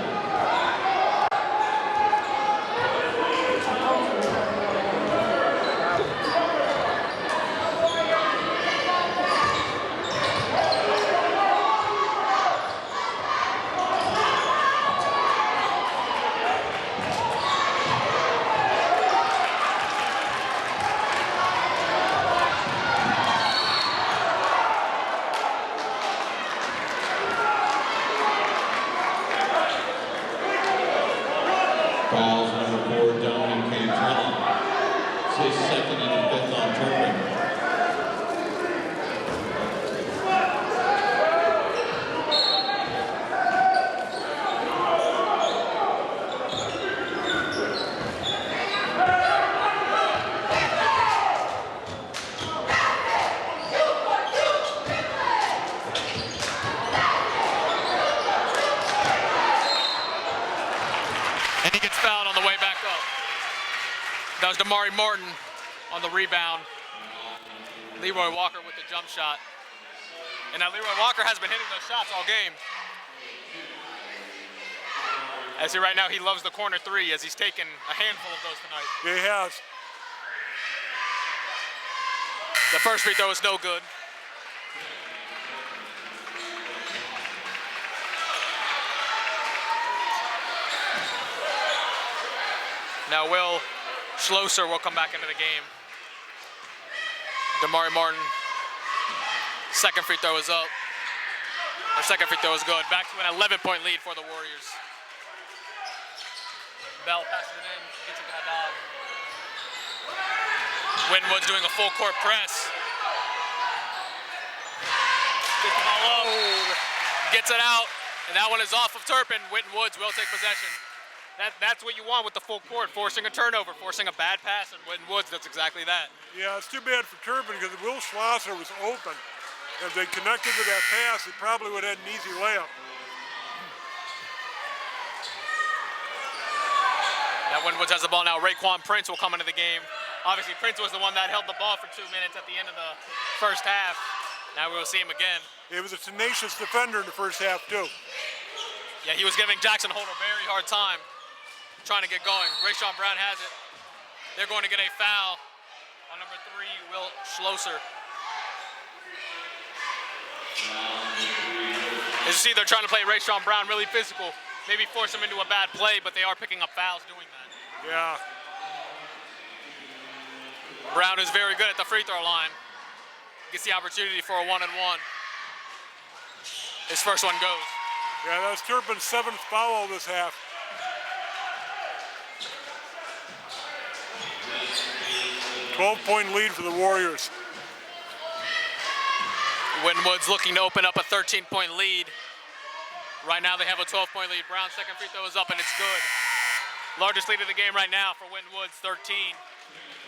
Fouls number 4, Doan and Cantella. It's his second and fifth on Turpin. And he gets fouled on the way back up. That was Damari Martin on the rebound. Leroy Walker with the jump shot. And now Leroy Walker has been hitting those shots all game. As he right now, he loves the corner three as he's taken a handful of those tonight. Yeah, he has. The first free throw is no good. Now Will Schlosser will come back into the game. Damari Martin Second free throw is up. Their second free throw is good. Back to an 11-point lead for the Warriors. Bell passes it in, gets it to Haddad. Wintonwood's doing a full court press. Gets the ball up, gets it out, and that one is off of Turpin. Winton Woods will take possession. That's what you want with the full court, forcing a turnover, forcing a bad pass, and Winton Woods does exactly that. Yeah, it's too bad for Turpin because Will Schlosser was open. If they connected to that pass, he probably would have had an easy layup. Now Winton Woods has the ball now. Raekwon Prince will come into the game. Obviously, Prince was the one that held the ball for 2 minutes at the end of the first half. Now we will see him again. He was a tenacious defender in the first half, too. Yeah, he was giving Jackson Holt a very hard time trying to get going. Rayshawn Brown has it. They're going to get a foul on number 3, Will Schlosser. As you see, they're trying to play Rayshawn Brown really physical, maybe force him into a bad play, but they are picking up fouls doing that. Yeah. Brown is very good at the free throw line. Gets the opportunity for a 1-and-1. His first one goes. Yeah, that was Turpin's 7th foul this half. $12-point lead for the Warriors. Winton Woods looking to open up a 13-point lead. Right now they have a 12-point lead. Brown's second free throw is up and it's good. Largest lead of the game right now for Winton Woods, 13.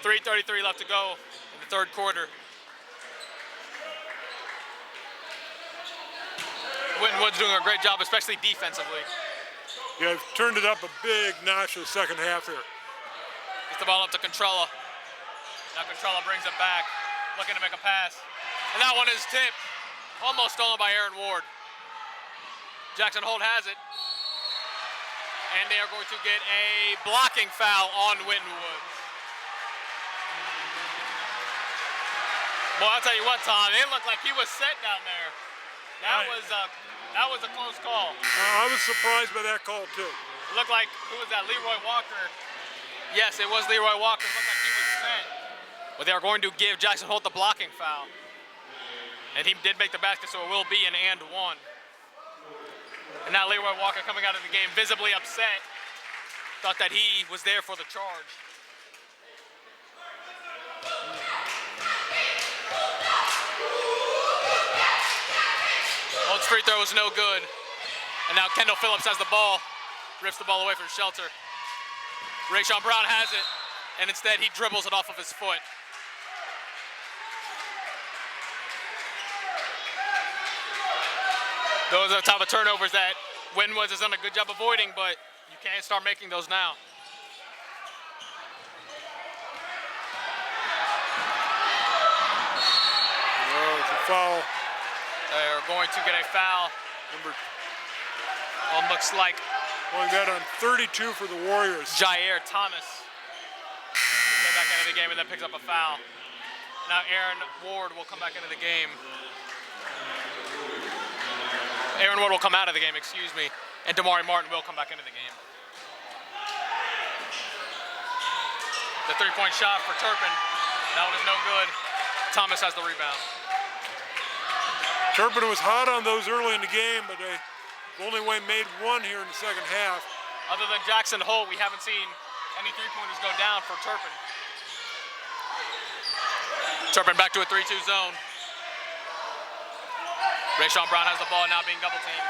3:33 left to go in the third quarter. Winton Woods doing a great job, especially defensively. Yeah, turned it up a big notch in the second half here. Gets the ball up to Contrella. Now Contrella brings it back, looking to make a pass. And that one is tipped, almost stolen by Aaron Ward. Jackson Holt has it. And they are going to get a blocking foul on Winton Woods. Well, I'll tell you what, Tom, it looked like he was set down there. That was a close call. I was surprised by that call, too. It looked like, who was that, Leroy Walker? Yes, it was Leroy Walker. It looked like he was set. But they are going to give Jackson Holt the blocking foul. And he did make the basket, so it will be an and one. And now Leroy Walker coming out of the game visibly upset. Thought that he was there for the charge. Holt's free throw was no good. And now Kendall Phillips has the ball. Rips the ball away from Shelter. Rayshawn Brown has it. And instead he dribbles it off of his foot. Those are the type of turnovers that Winton Woods has done a good job avoiding, but you can't start making those now. Oh, it's a foul. They're going to get a foul. Looks like Going that on 32 for the Warriors. Jair Thomas came back into the game and then picks up a foul. Now Aaron Ward will come back into the game. Aaron Ward will come out of the game, excuse me, and Damari Martin will come back into the game. The three-point shot for Turpin, that one is no good. Thomas has the rebound. Turpin was hot on those early in the game, but they only made one here in the second half. Other than Jackson Holt, we haven't seen any three-pointers go down for Turpin. Turpin back to a 3-2 zone. Rayshawn Brown has the ball, now being double-teamed.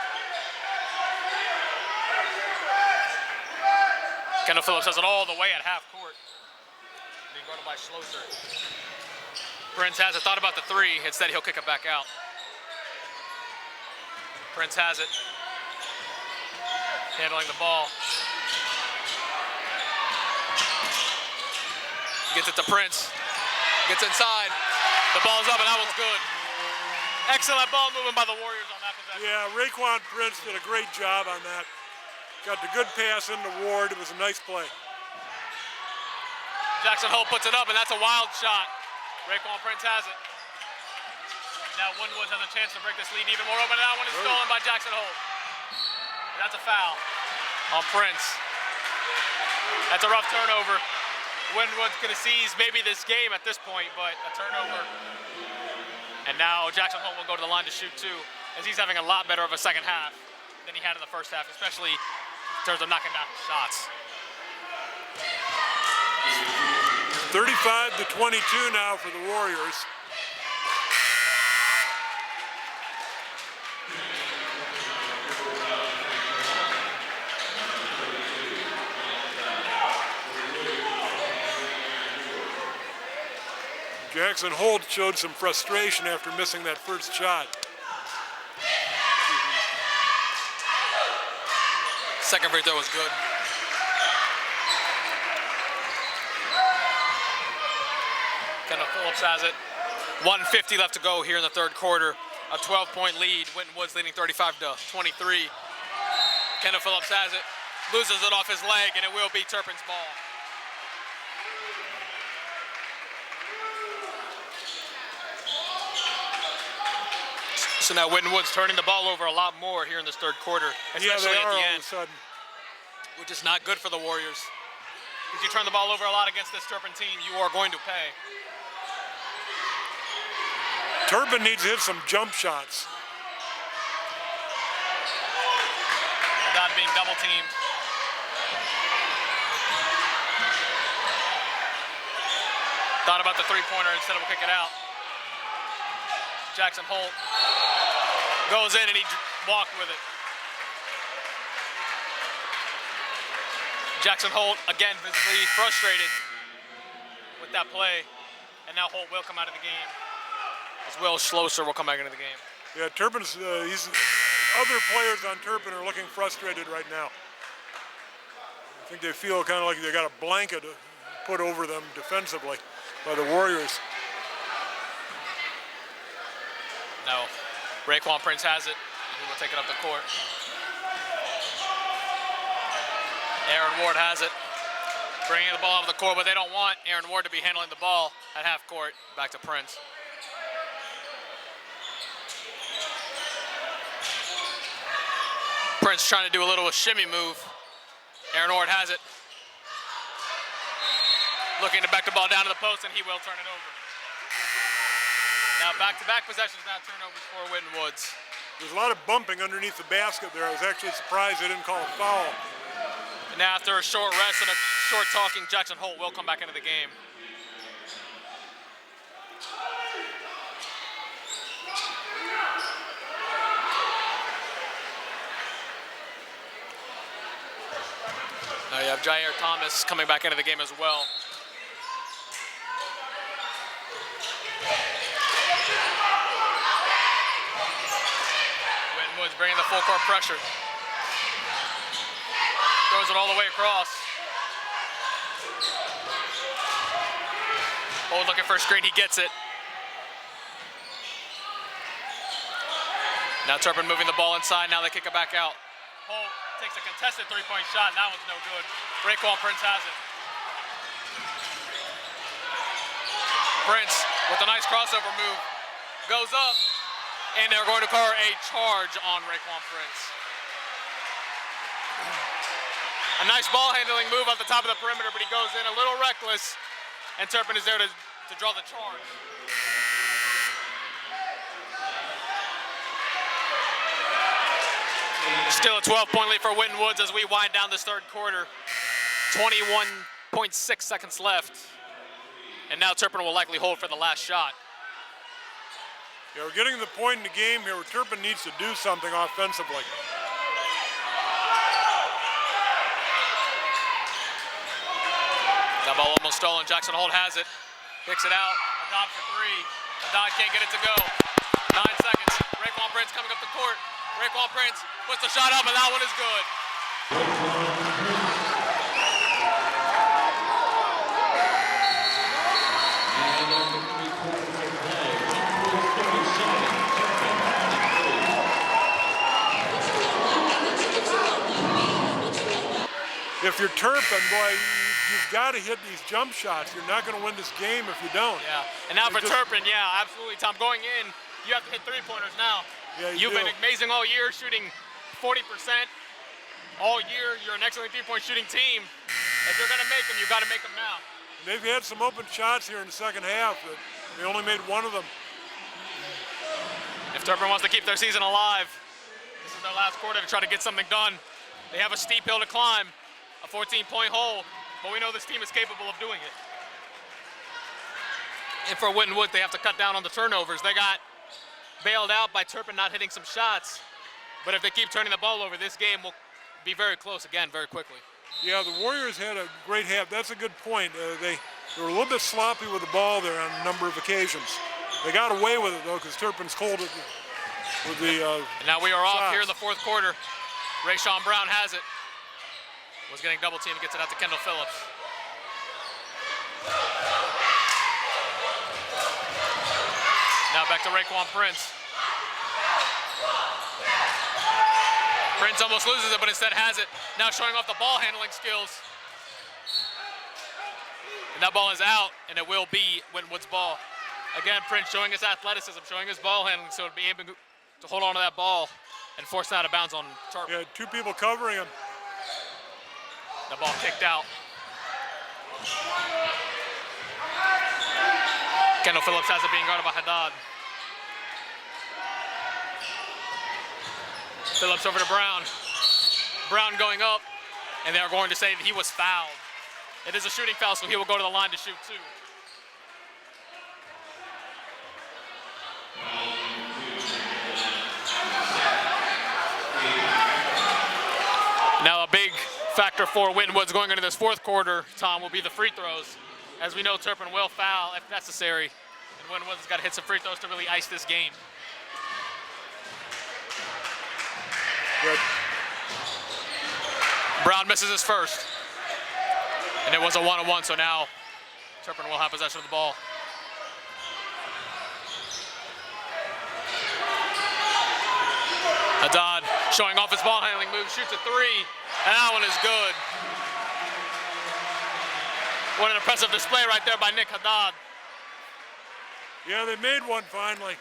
Kendall Phillips has it all the way at half court. Being guarded by Schlosser. Prince has it, thought about the three. Instead, he'll kick it back out. Prince has it. Handling the ball. Gets it to Prince. Gets inside. The ball's up, and that one's good. Excellent ball movement by the Warriors on that possession. Yeah, Raekwon Prince did a great job on that. Got the good pass into Ward. It was a nice play. Jackson Holt puts it up, and that's a wild shot. Raekwon Prince has it. Now Winton Woods has a chance to break this lead even more open. That one is stolen by Jackson Holt. And that's a foul on Prince. That's a rough turnover. Winton Woods could have seized maybe this game at this point, but a turnover And now Jackson Holt will go to the line to shoot too, as he's having a lot better of a second half than he had in the first half, especially in terms of knocking down shots. 35-22 now for the Warriors. Jackson Holt showed some frustration after missing that first shot. Second free throw was good. Kendall Phillips has it. 1:50 left to go here in the third quarter. A 12-point lead. Winton Woods leading 35-23. Kendall Phillips has it. Loses it off his leg, and it will be Turpin's ball. So now Winton Woods turning the ball over a lot more here in this third quarter, especially at the end, which is not good for the Warriors. If you turn the ball over a lot against this Turpin team, you are going to pay. Turpin needs to hit some jump shots. Not being double teamed. Thought about the three-pointer instead of a kick it out. Jackson Holt goes in and he walked with it. Jackson Holt, again, visibly frustrated with that play. And now Holt will come out of the game. As Will Schlosser will come back into the game. Yeah, Turpin's, other players on Turpin are looking frustrated right now. I think they feel kind of like they got a blanket put over them defensively by the Warriors. No, Raekwon Prince has it. He will take it up the court. Aaron Ward has it. Bringing the ball up the court, but they don't want Aaron Ward to be handling the ball at half court. Back to Prince. Prince trying to do a little shimmy move. Aaron Ward has it. Looking to back the ball down to the post, and he will turn it over. Now back-to-back possessions, now turnovers for Winton Woods. There's a lot of bumping underneath the basket there. I was actually surprised they didn't call a foul. And now after a short rest and a short talking, Jackson Holt will come back into the game. Now you have Jair Thomas coming back into the game as well. Winton Woods bringing the full court pressure. Throws it all the way across. Holt looking for a screen, he gets it. Now Turpin moving the ball inside, now they kick it back out. Holt takes a contested three-point shot, and that one's no good. Raekwon Prince has it. Prince with a nice crossover move, goes up, and they're going to call a charge on Raekwon Prince. A nice ball handling move off the top of the perimeter, but he goes in a little reckless, and Turpin is there to draw the charge. Still a 12-point lead for Winton Woods as we wind down this third quarter. 21.6 seconds left. And now Turpin will likely hold for the last shot. Yeah, we're getting to the point in the game here where Turpin needs to do something offensively. That ball almost stolen. Jackson Holt has it. Kicks it out. Adad for three. Adad can't get it to go. 9 seconds. Raekwon Prince coming up the court. Raekwon Prince puts the shot up, and that one is good. If you're Turpin, boy, you've got to hit these jump shots. You're not going to win this game if you don't. Yeah, and now for Turpin, yeah, absolutely, Tom. Going in, you have to hit three-pointers now. Yeah, You've been amazing all year, shooting 40% all year. You're an excellent three-point shooting team. If you're going to make them, you've got to make them now. They've had some open shots here in the second half, but they only made one of them. If Turpin wants to keep their season alive, this is their last quarter to try to get something done. They have a steep hill to climb, a 14-point hole, but we know this team is capable of doing it. And for Winton Woods, they have to cut down on the turnovers. They got bailed out by Turpin not hitting some shots, but if they keep turning the ball over, this game will be very close again very quickly. Yeah, the Warriors had a great half. That's a good point. They were a little bit sloppy with the ball there on a number of occasions. They got away with it, though, because Turpin's holding it with the And now we are off shots. here in the fourth quarter. Rayshawn Brown has it. Was getting double teamed, gets it out to Kendall Phillips. Now back to Raekwon Prince. Prince almost loses it, but instead has it. Now showing off the ball handling skills. And that ball is out, and it will be Winton Woods' ball. Again, Prince showing his athleticism, showing his ball handling, so to be able to hold on to that ball and force it out of bounds on Turpin. Yeah, two people covering him. The ball kicked out. Kendall Phillips has it being guarded by Haddad. Phillips over to Brown. Brown going up, and they're going to say that he was fouled. It is a shooting foul, so he will go to the line to shoot two. Now a big factor for Winton Woods going into this fourth quarter, Tom, will be the free throws. As we know, Turpin will foul if necessary, and Winton Woods has got to hit some free throws to really ice this game. Good. Brown misses his first, and it was a one-on-one, so now Turpin will have possession of the ball. Haddad showing off his ball handling move, shoots a three, and that one is good. What an impressive display right there by Nick Haddad. Yeah, they made one finally.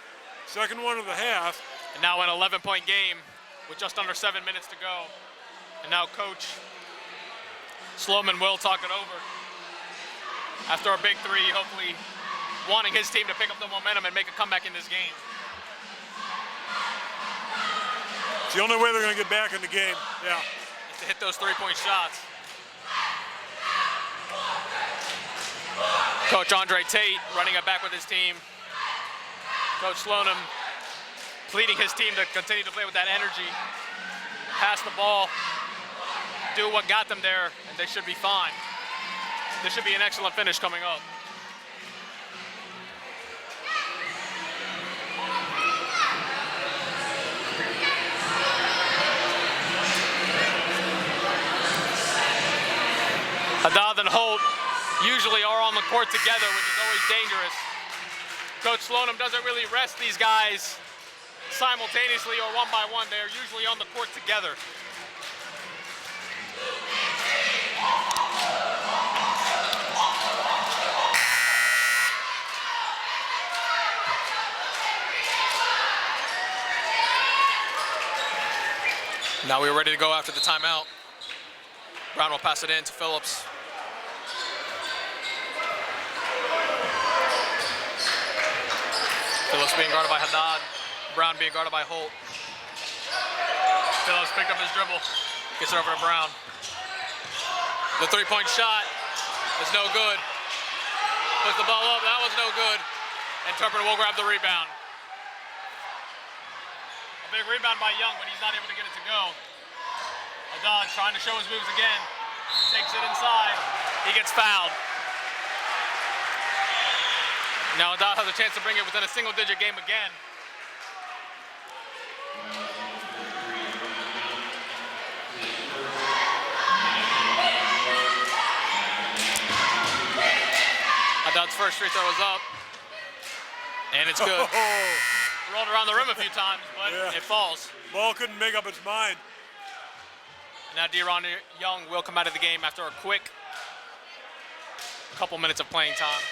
Second one of the half. And now an 11-point game with just under 7 minutes to go. And now Coach Sloman will talk it over. After a big three, hopefully wanting his team to pick up the momentum and make a comeback in this game. It's the only way they're going to get back in the game. Yeah. Is to hit those three-point shots. Coach Andre Tate running it back with his team. Coach Sloman pleading his team to continue to play with that energy. Pass the ball, do what got them there, and they should be fine. This should be an excellent finish coming up. Haddad and Holt usually are on the court together, which is always dangerous. Coach Sloan doesn't really rest these guys simultaneously or one by one. They're usually on the court together. Now we're ready to go after the timeout. Brown will pass it in to Phillips. Phillips being guarded by Haddad. Brown being guarded by Holt. Phillips picked up his dribble. Gets it over to Brown. The three-point shot is no good. Puts the ball up. That was no good. And Turpin will grab the rebound. A big rebound by Young, but he's not able to get it to go. Haddad trying to show his moves again. Takes it inside. He gets fouled. Now Haddad has a chance to bring it within a single-digit game again. Haddad's first free throw is up. And it's good. Rolled around the rim a few times, but Yeah. it falls. Ball couldn't make up its mind. Now De'Ron Young will come out of the game after a quick couple minutes of playing time.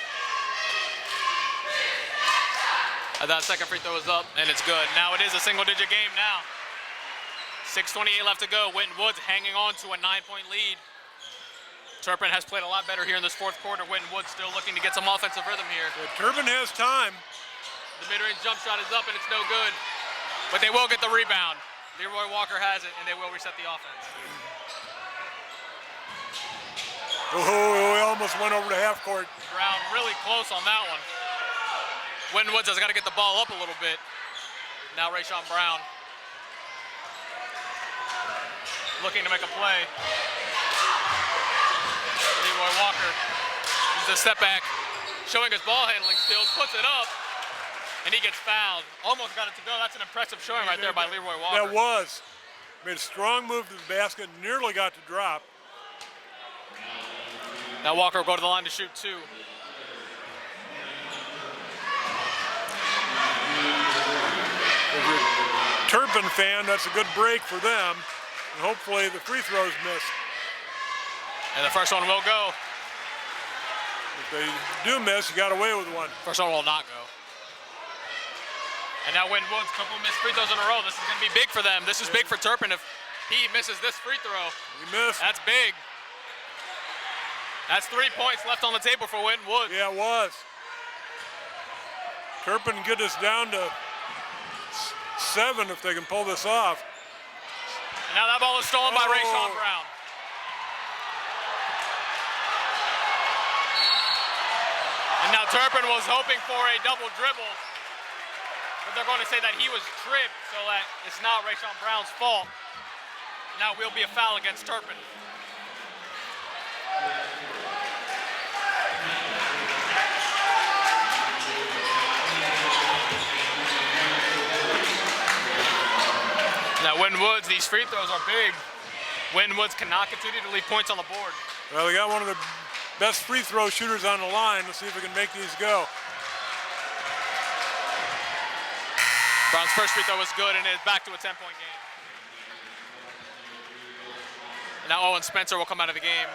That second free throw is up, and it's good. Now it is a single-digit game now. 6:28 left to go. Winton Woods hanging on to a 9-point lead. Turpin has played a lot better here in this fourth quarter. Winton Woods still looking to get some offensive rhythm here. Yeah, Turpin has time. The mid-range jump shot is up and it's no good. But they will get the rebound. Leroy Walker has it and they will reset the offense. Oh, we almost went over to half court. Brown really close on that one. Winton Woods has got to get the ball up a little bit. Now Rayshawn Brown looking to make a play. Leroy Walker uses a step back, showing his ball handling skills, puts it up, and he gets fouled. Almost got it to go. That's an impressive showing right there by Leroy Walker. That was. Made a strong move to the basket, nearly got to drop. Now Walker will go to the line to shoot two. If you're a Turpin fan, that's a good break for them. And hopefully the free throws miss. And the first one will go. If they do miss, you got away with one. First one will not go. And now Winton Woods, couple of missed free throws in a row. This is going to be big for them. This is big for Turpin. If he misses this free throw, He missed. that's big. That's 3 points left on the table for Winton Woods. Yeah, it was. Turpin can get us down to 7 if they can pull this off. And now that ball is stolen by Rayshawn Brown. And now Turpin was hoping for a double dribble, but they're going to say that he was tripped, so that it's not Rayshawn Brown's fault. Now will be a foul against Turpin. Now Winton Woods, these free throws are big. Winton Woods cannot continue to leave points on the board. Well, they got one of the best free throw shooters on the line. Let's see if we can make these go. Brown's first free throw was good and it's back to a 10-point game. And now Owen Spencer will come out of the game.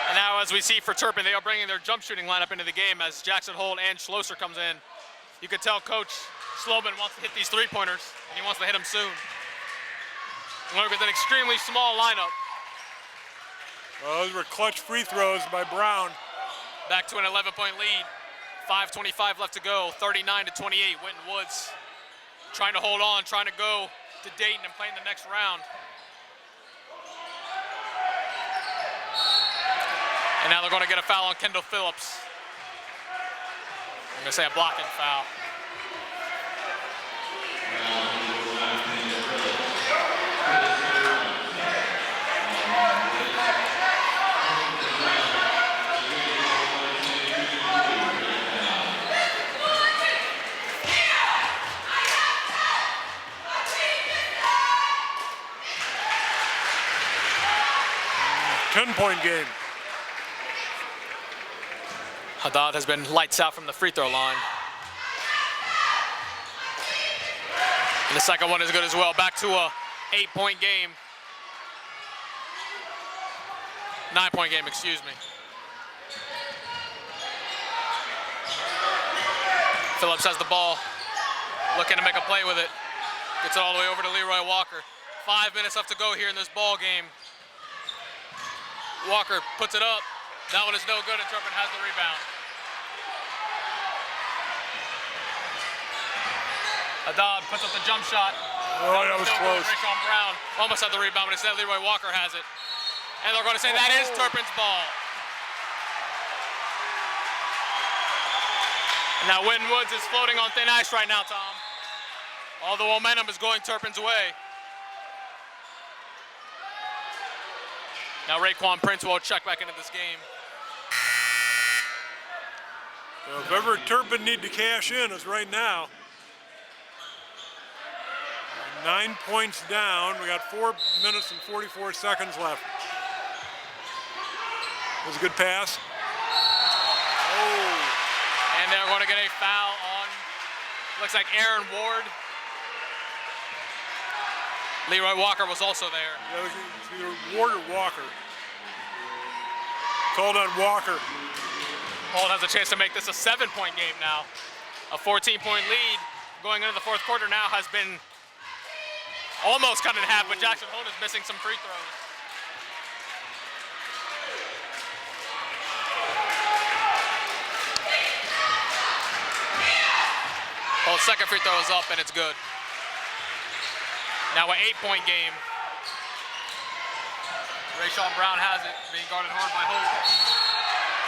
And now as we see for Turpin, they are bringing their jump shooting lineup into the game as Jackson Holt and Schlosser comes in. You could tell Coach Slobin wants to hit these three-pointers, and he wants to hit them soon. Look, it's an extremely small lineup. Well, those were clutch free throws by Brown. Back to an 11-point lead. 5:25 left to go, 39-28. Winton Woods trying to hold on, trying to go to Dayton and play in the next round. And now they're going to get a foul on Kendall Phillips. I'm going to say a blocking foul. Ten-point game. Haddad has been lights out from the free throw line. And the second one is good as well. Back to a 8-point game. 9-point game, excuse me. Phillips has the ball, looking to make a play with it. Gets it all the way over to Leroy Walker. 5 minutes left to go here in this ball game. Walker puts it up. That one is no good, and Turpin has the rebound. Haddad puts up the jump shot. Oh, that was no close. good. Rayshawn Brown almost had the rebound, but instead Leroy Walker has it. And they're going to say that is Turpin's ball. And now Winton Woods is floating on thin ice right now, Tom. All the momentum is going Turpin's way. Now Raekwon Prince will check back into this game. Well, if ever Turpin need to cash in, it's right now. 9 points down. We got 4 minutes and 44 seconds left. That was a good pass. Oh. And they're going to get a foul on, looks like Aaron Ward. Leroy Walker was also there. Yeah, it's either Ward or Walker. Called on Walker. Holt has a chance to make this a 7-point game now. A 14-point lead going into the fourth quarter now has been almost cut in half, but Jackson Holt is missing some free throws. Oh, second free throw is up and it's good. Now an 8-point game. Rayshawn Brown has it, being guarded hard by Holt.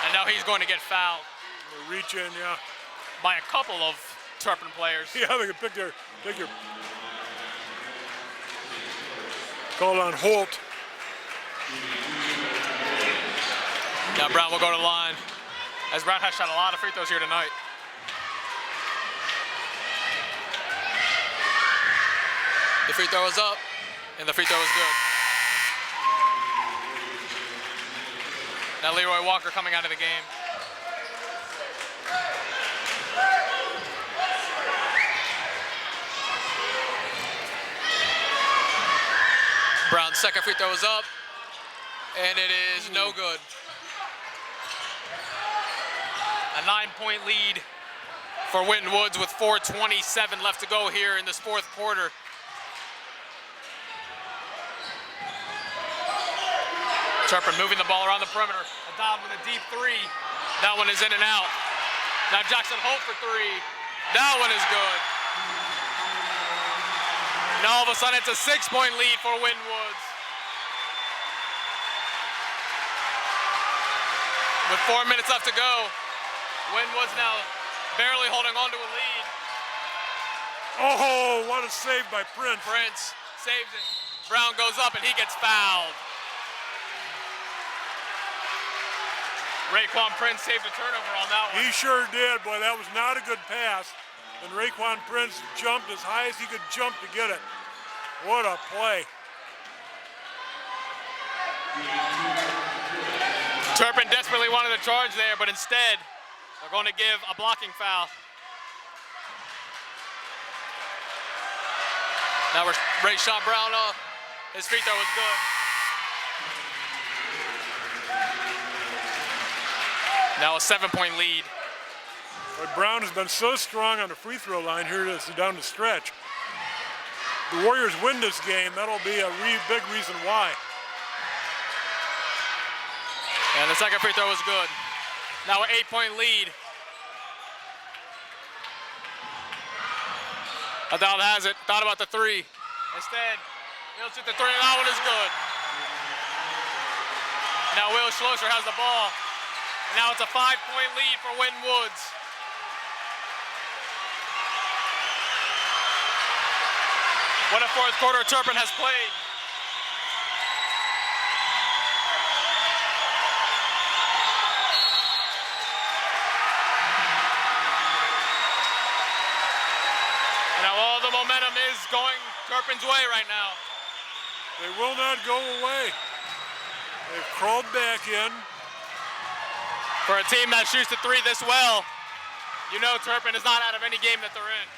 And now he's going to get fouled. Reach in, yeah. By a couple of Turpin players. Yeah, they can pick your call on Holt. Now Brown will go to the line. As Brown has shot a lot of free throws here tonight. The free throw is up, and the free throw is good. Now Leroy Walker coming out of the game. Brown's second free throw is up, and it is no good. A 9-point lead for Winton Woods with 4:27 left to go here in this fourth quarter. Turpin moving the ball around the perimeter. Adab with a deep three. That one is in and out. Now Jackson Holt for three. That one is good. Now all of a sudden it's a 6-point lead for Winton Woods. With 4 minutes left to go, Winton Woods now barely holding on to a lead. Oh, what a save by Prince. Prince saves it. Brown goes up and he gets fouled. Raekwon Prince saved a turnover on that one. He sure did. Boy, that was not a good pass. And Raekwon Prince jumped as high as he could jump to get it. What a play. Turpin desperately wanted to charge there, but instead, they're going to give a blocking foul. Now Rayshawn Brown up. His free throw is good. Now a 7-point lead. But Brown has been so strong on the free throw line here down the stretch. The Warriors win this game, that'll be a big reason why. And the second free throw is good. Now an 8-point lead. Adal has it, thought about the three. Instead, he'll shoot the three and that one is good. Now Will Schlosser has the ball. Now it's a 5-point lead for Winton Woods. What a fourth quarter Turpin has played. Now all the momentum is going Turpin's way right now. They will not go away. They've crawled back in. For a team that shoots the three this well, you know Turpin is not out of any game that they're in.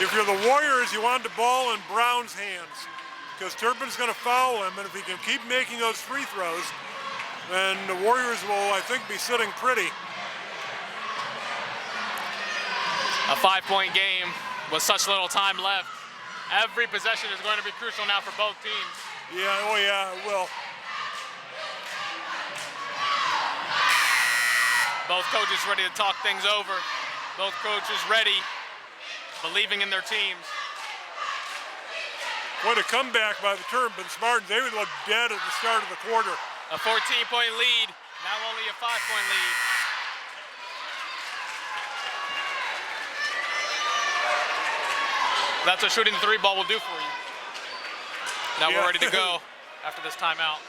If you're the Warriors, you want the ball in Brown's hands because Turpin's going to foul him, and if he can keep making those free throws, then the Warriors will, I think, be sitting pretty. A 5-point game with such little time left. Every possession is going to be crucial now for both teams. Yeah, oh yeah, it will. Both coaches ready to talk things over. Both coaches ready, believing in their teams. What a comeback by the Turpin Spartans. They would look dead at the start of the quarter. A 14-point lead, now only a 5-point lead. That's what shooting the three ball will do for you. Now we're ready to go after this timeout.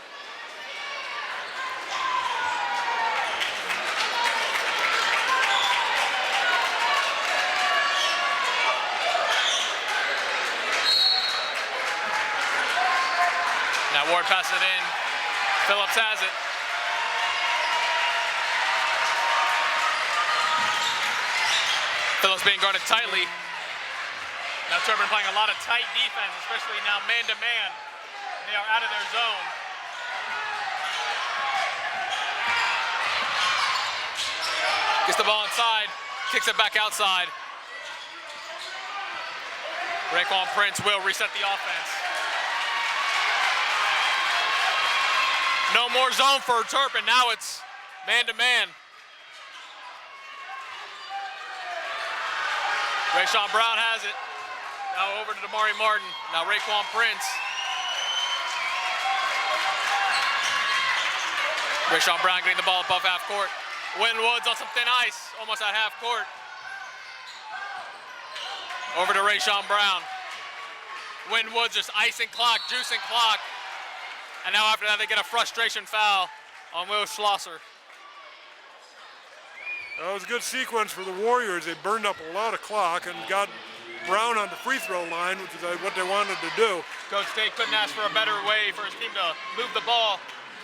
Now Ward passes it in. Phillips has it. Phillips being guarded tightly. Now Turpin playing a lot of tight defense, especially now man-to-man. They are out of their zone. Gets the ball inside, kicks it back outside. Raekwon Prince will reset the offense. No more zone for Turpin. Now it's man-to-man. Rayshawn Brown has it. Now over to Damari Martin. Now Raekwon Prince. Rayshawn Brown getting the ball above half court. Winton Woods on some thin ice, almost at half court. Over to Rayshawn Brown. Winton Woods just icing clock, juicing clock. And now after that, they get a frustration foul on Will Schlosser. That was a good sequence for the Warriors. They burned up a lot of clock and got Brown on the free throw line, which is what they wanted to do. Coach State couldn't ask for a better way for his team to move the ball.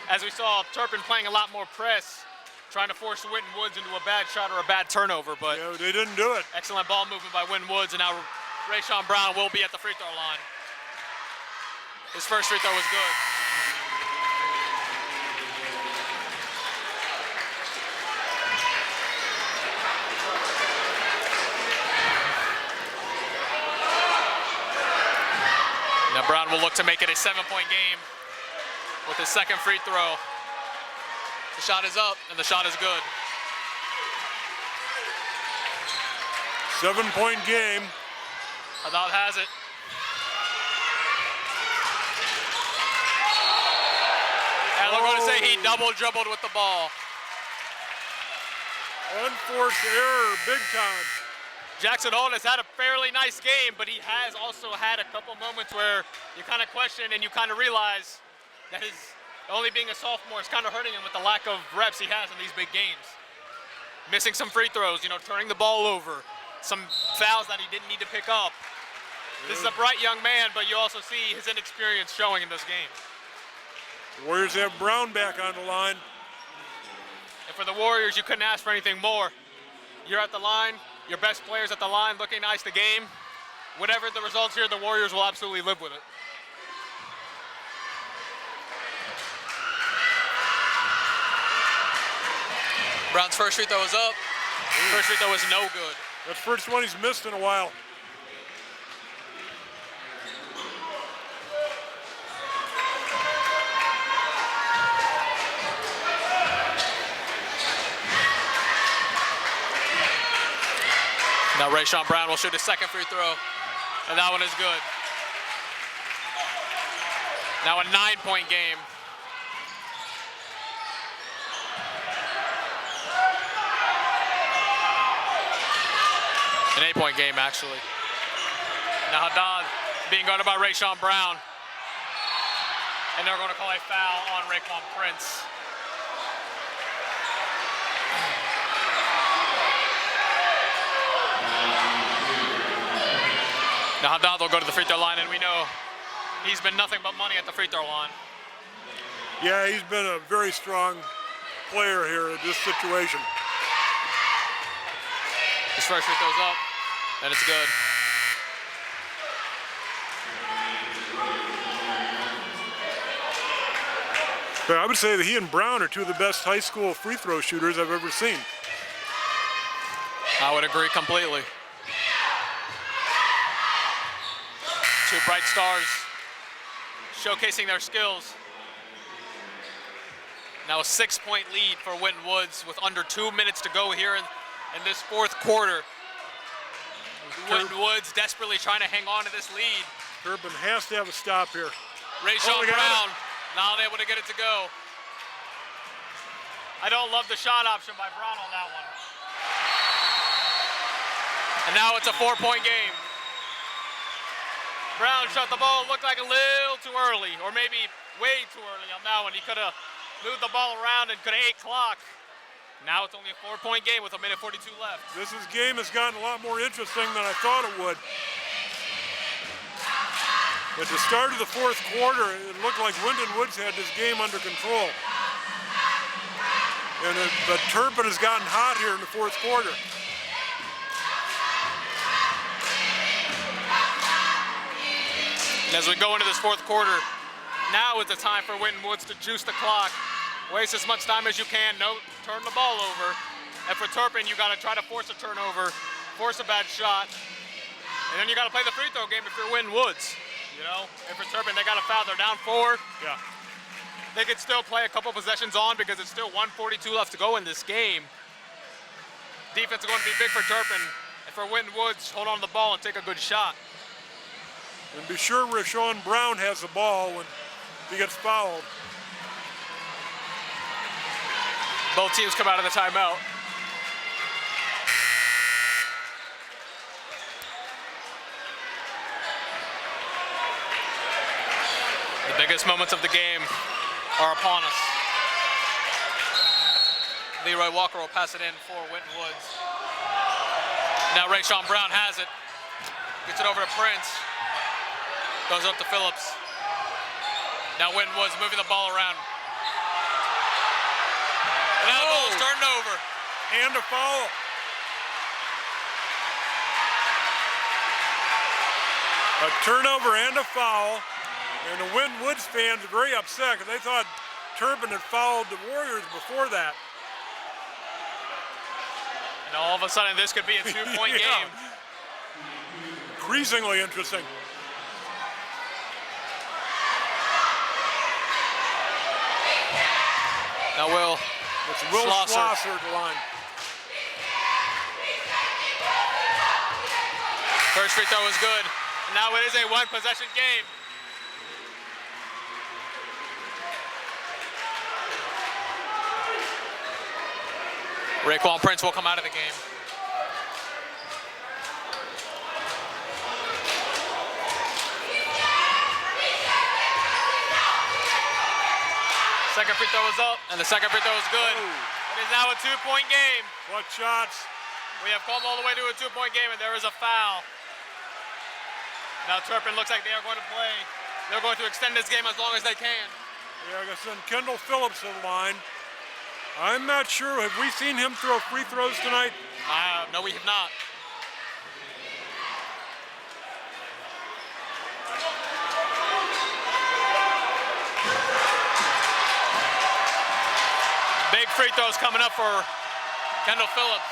As we saw, Turpin playing a lot more press, trying to force Winton Woods into a bad shot or a bad turnover, but yeah, they didn't do it. Excellent ball movement by Winton Woods, and now Rayshawn Brown will be at the free throw line. His first free throw was good. Now Brown will look to make it a 7-point game with his second free throw. The shot is up, and the shot is good. 7-point game. Haddad has it. And we're going to say he double dribbled with the ball. Unforced error, big time. Jackson Holt has had a fairly nice game, but he has also had a couple moments where you kind of question and you kind of realize that his only being a sophomore is kind of hurting him with the lack of reps he has in these big games. Missing some free throws, turning the ball over, some fouls that he didn't need to pick up. This is a bright young man, but you also see his inexperience showing in this game. The Warriors have Brown back on the line. And for the Warriors, you couldn't ask for anything more. You're at the line, your best players at the line looking to ice the game. Whatever the results here, the Warriors will absolutely live with it. Brown's first free throw is up. First free throw is no good. That's the first one he's missed in a while. Now Rayshawn Brown will shoot his second free throw, and that one is good. Now a 9-point game. An 8-point game, actually. Now Haddad being guarded by Rayshawn Brown. And they're going to call a foul on Raekwon Prince. Now Haddad will go to the free throw line, and we know he's been nothing but money at the free throw line. Yeah, he's been a very strong player here in this situation. His first free throw's up, and it's good. But I would say that he and Brown are two of the best high school free throw shooters I've ever seen. I would agree completely. Two bright stars showcasing their skills. Now a 6-point lead for Winton Woods with under 2 minutes to go here in this fourth quarter. Winton Woods desperately trying to hang on to this lead. Turpin has to have a stop here. Rayshawn Brown not able to get it to go. I don't love the shot option by Brown on that one. And now it's a 4-point game. Brown shot the ball, looked like a little too early, or maybe way too early on that one. He could have moved the ball around and could have ate clock. Now it's only a 4-point game with 1:42 left. This game has gotten a lot more interesting than I thought it would. At the start of the fourth quarter, it looked like Winton Woods had this game under control. But Turpin has gotten hot here in the fourth quarter. And as we go into this fourth quarter, now is the time for Winton Woods to juice the clock. Waste as much time as you can, turn the ball over. And for Turpin, you gotta try to force a turnover, force a bad shot. And then you gotta play the free throw game if you're Winton Woods. And for Turpin, they got a foul, they're down 4. Yeah. they could still play a couple possessions on because it's still 1:42 left to go in this game. Defense is going to be big for Turpin. And for Winton Woods, hold on to the ball and take a good shot. And be sure Rashawn Brown has the ball when he gets fouled. Both teams come out of the timeout. The biggest moments of the game are upon us. Leroy Walker will pass it in for Winton Woods. Now Rashawn Brown has it. Gets it over to Prince. Goes up to Phillips. Now Winton Woods moving the ball around. And now the ball's turned over. And a foul. A turnover and a foul. And the Winton Woods fans are very upset because they thought Turpin had fouled the Warriors before that. And all of a sudden, this could be a two-point game. Increasingly interesting. Now It's Will Schlosser at the line. First free throw was good. Now it is a one-possession game. Raekwon Prince will come out of the game. Second free throw is up, and the second free throw is good. It is now a two-point game. What shots? We have come all the way to a two-point game, and there is a foul. Now Turpin looks like they are going to play. They're going to extend this game as long as they can. Yeah, I guess send Kendall Phillips to the line. I'm not sure. Have we seen him throw free throws tonight? No, we have not. Big free throws coming up for Kendall Phillips.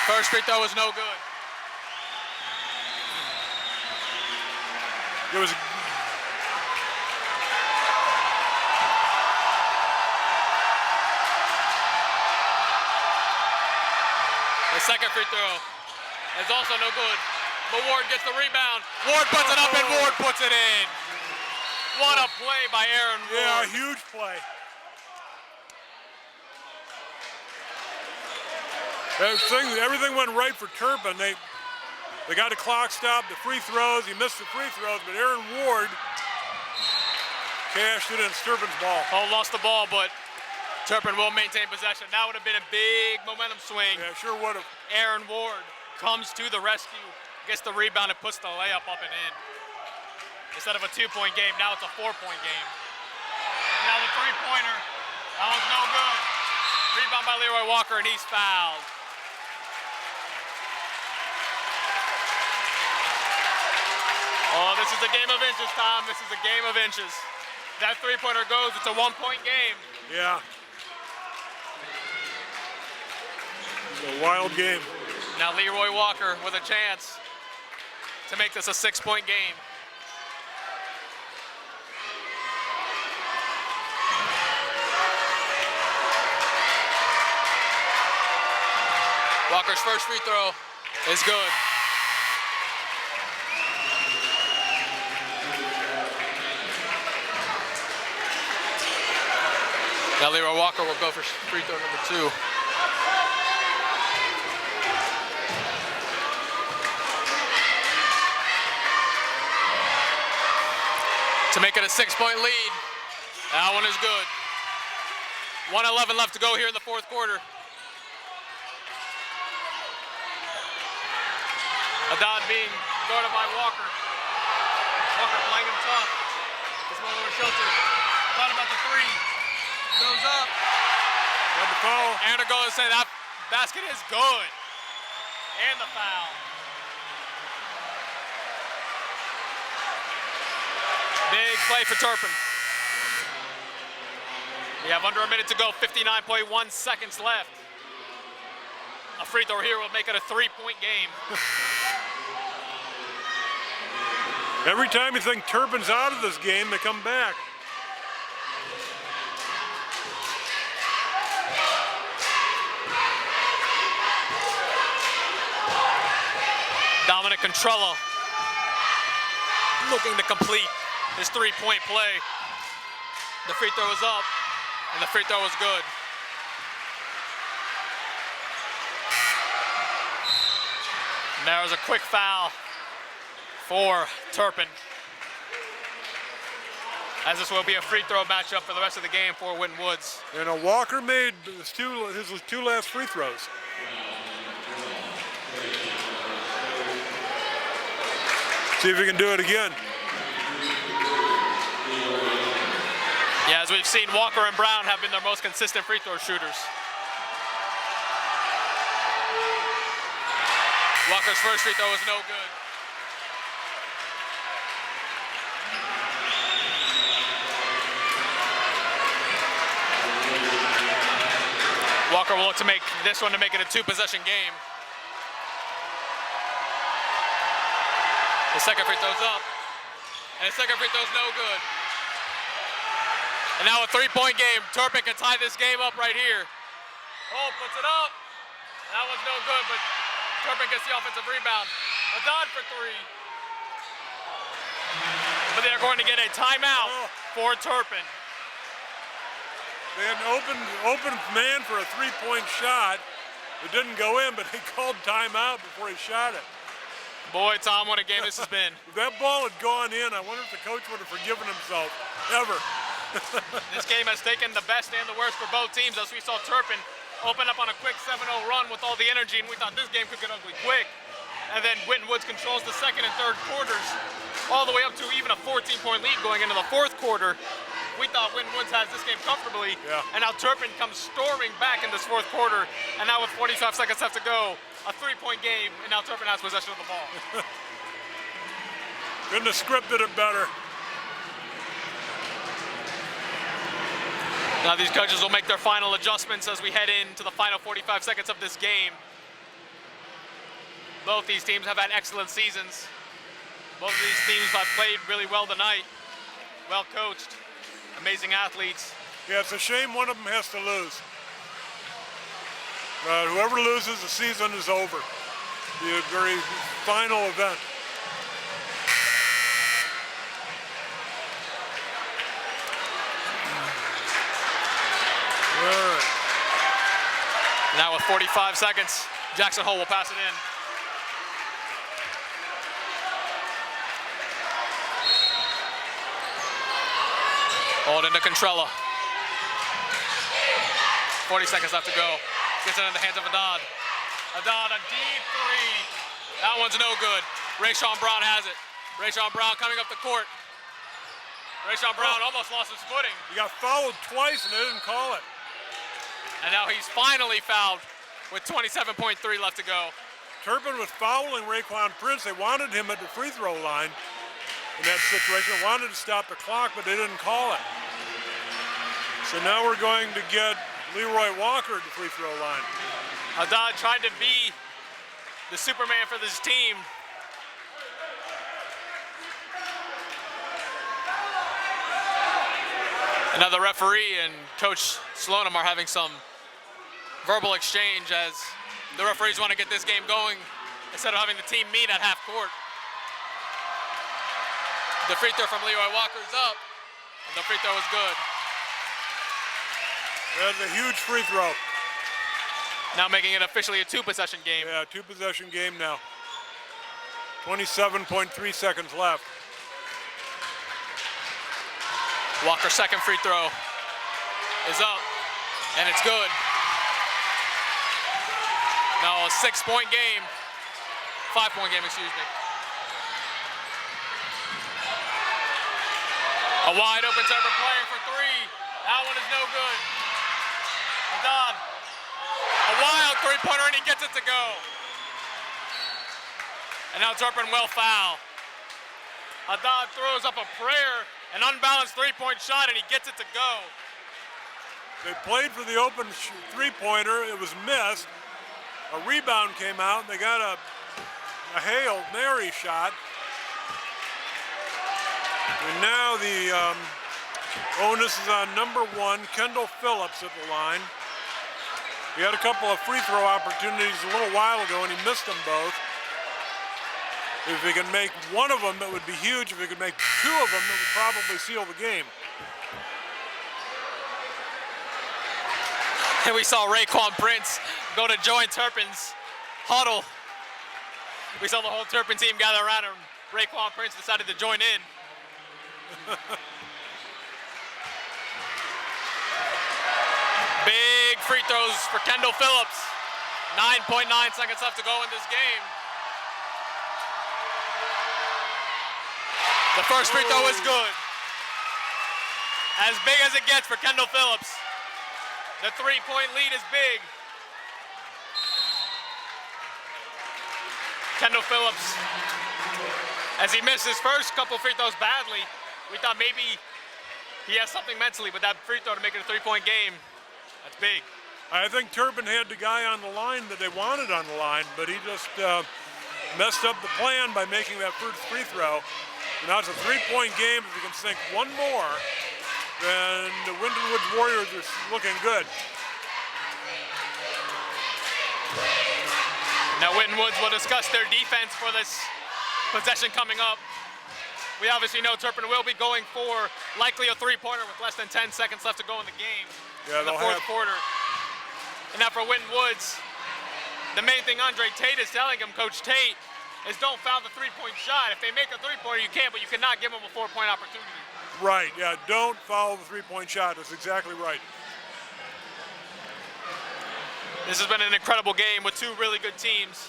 First free throw was no good. It was. The second free throw is also no good. But Ward gets the rebound. Ward puts it up and Ward puts it in. What a play by Aaron Ward. Yeah, a huge play. Everything went right for Turpin. They got the clock stopped, the free throws. He missed the free throws, but Aaron Ward cashed it in. It's Turpin's ball. Oh, lost the ball, but Turpin will maintain possession. That would have been a big momentum swing. Yeah, sure would have. Aaron Ward comes to the rescue, gets the rebound, and puts the layup up and in. Instead of a two-point game, now it's a four-point game. And now the three-pointer, that one's no good. Rebound by Leroy Walker, and he's fouled. Oh, this is a game of inches, Tom. This is a game of inches. That three-pointer goes, it's a one-point game. Yeah. It's a wild game. Now Leroy Walker with a chance to make this a six-point game. Walker's first free throw is good. Now Leroy Walker will go for free throw number 2. To make it a 6-point lead. That one is good. 1:11 left to go here in the fourth quarter. Haddad being guarded by Walker. Walker playing him tough. This one over Shelter. Thought about the three. Goes up. Got the foul. And to go and say that basket is good. And the foul. Big play for Turpin. We have under a minute to go, 59.1 seconds left. A free throw here will make it a 3-point game. Every time you think Turpin's out of this game, they come back. Dominic Contrella looking to complete his three-point play. The free throw is up, and the free throw is good. And there's a quick foul for Turpin, as this will be a free throw matchup for the rest of the game for Winton Woods. And Walker made his two last free throws. See if he can do it again. Yeah, as we've seen, Walker and Brown have been their most consistent free throw shooters. Walker's first free throw is no good. Walker will look to make this one to make it a two-possession game. The second free throw's up, and the second free throw's no good. And now a three-point game. Turpin can tie this game up right here. Oh, puts it up. That one's no good, but Turpin gets the offensive rebound. A dot for three. But they're going to get a timeout for Turpin. They had an open man for a three-point shot. It didn't go in, but he called timeout before he shot it. Boy, Tom, what a game this has been. If that ball had gone in, I wonder if the coach would have forgiven himself, ever. This game has taken the best and the worst for both teams, as we saw Turpin open up on a quick 7-0 run with all the energy, and we thought this game could get ugly quick. And then Winton Woods controls the second and third quarters, all the way up to even a 14-point lead going into the fourth quarter. We thought Winton Woods has this game comfortably, and now Turpin comes storming back in this fourth quarter, and now with 45 seconds left to go, a three-point game, and now Turpin has possession of the ball. Couldn't have scripted it better. Now these coaches will make their final adjustments as we head into the final 45 seconds of this game. Both these teams have had excellent seasons. Both of these teams have played really well tonight. Well coached, amazing athletes. Yeah, it's a shame one of them has to lose. Whoever loses, the season is over. The very final event. All right. Now with 45 seconds, Jackson Hole will pass it in. Hold into Contrella. 40 seconds left to go. Gets it in the hands of Adad. Adad, a deep three. That one's no good. Rayshawn Brown has it. Rayshawn Brown coming up the court. Rayshawn Brown almost lost his footing. He got fouled twice and they didn't call it. And now he's finally fouled with 27.3 left to go. Turpin was fouling Raekwon Prince. They wanted him at the free throw line in that situation. They wanted to stop the clock, but they didn't call it. So now we're going to get Leroy Walker at the free throw line. Haddad tried to be the Superman for this team. And now the referee and Coach Slonim are having some verbal exchange as the referees want to get this game going instead of having the team meet at half court. The free throw from Leroy Walker is up, and the free throw is good. That's a huge free throw. Now making it officially a two-possession game. Yeah, two-possession game now. 27.3 seconds left. Walker's second free throw is up, and it's good. Now a 6-point game, 5-point game, excuse me. A wide open Turpin playing for three. That one is no good. Haddad, a wild three-pointer, and he gets it to go. And now Turpin will foul. Haddad throws up a prayer, an unbalanced three-point shot, and he gets it to go. They played for the open three-pointer. It was missed. A rebound came out, and they got a Hail Mary shot. And now the onus is on number 1, Kendall Phillips at the line. He had a couple of free throw opportunities a little while ago and he missed them both. If he can make one of them, it would be huge. If he could make 2 of them, it would probably seal the game. And we saw Raekwon Prince go to join Turpin's huddle. We saw the whole Turpin team gather around him. Raekwon Prince decided to join in. Big free throws for Kendall Phillips. 9.9 seconds left to go in this game. The first free throw is good. As big as it gets for Kendall Phillips. The 3-point lead is big. Kendall Phillips, as he missed his first couple free throws badly, we thought maybe he has something mentally, but that free throw to make it a 3-point game, that's big. I think Turpin had the guy on the line that they wanted on the line, but he just messed up the plan by making that first free throw. Now it's a 3-point game. If he can sink one more, then the Winton Woods Warriors are looking good. Now Winton Woods will discuss their defense for this possession coming up. We obviously know Turpin will be going for likely a 3-pointer with less than 10 seconds left to go in the game. Yeah, in the fourth quarter. And now for Winton Woods, the main thing Andre Tate is telling him, Coach Tate, is don't foul the 3-point shot. If they make a 3-pointer, you can, but you cannot give them a 4-point opportunity. Right, yeah, don't foul the 3-point shot. That's exactly right. This has been an incredible game with 2 really good teams.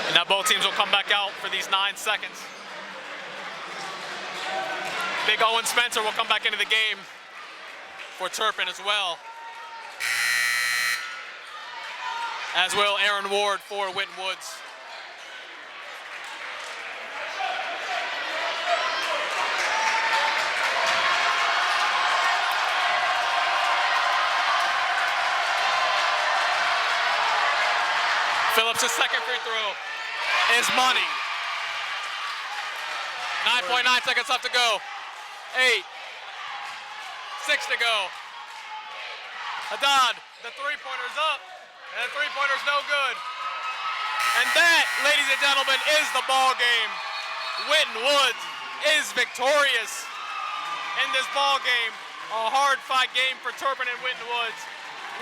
And now both teams will come back out for these 9 seconds. Big Owen Spencer will come back into the game for Turpin as well. As will Aaron Ward for Winton Woods. Phillips' second free throw is money. 9.9 seconds left to go. 8, 6 to go. Haddad, the 3-pointer's up, and the 3-pointer's no good. And that, ladies and gentlemen, is the ball game. Winton Woods is victorious in this ball game. A hard-fought game for Turpin and Winton Woods.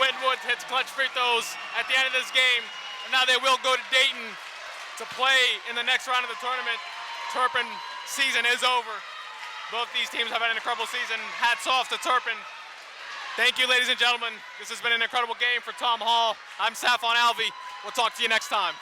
Winton Woods hits clutch free throws at the end of this game. And now they will go to Dayton to play in the next round of the tournament. Turpin season is over. Both these teams have had an incredible season. Hats off to Turpin. Thank you, ladies and gentlemen. This has been an incredible game for Tom Hall. I'm Safon Alvey. We'll talk to you next time.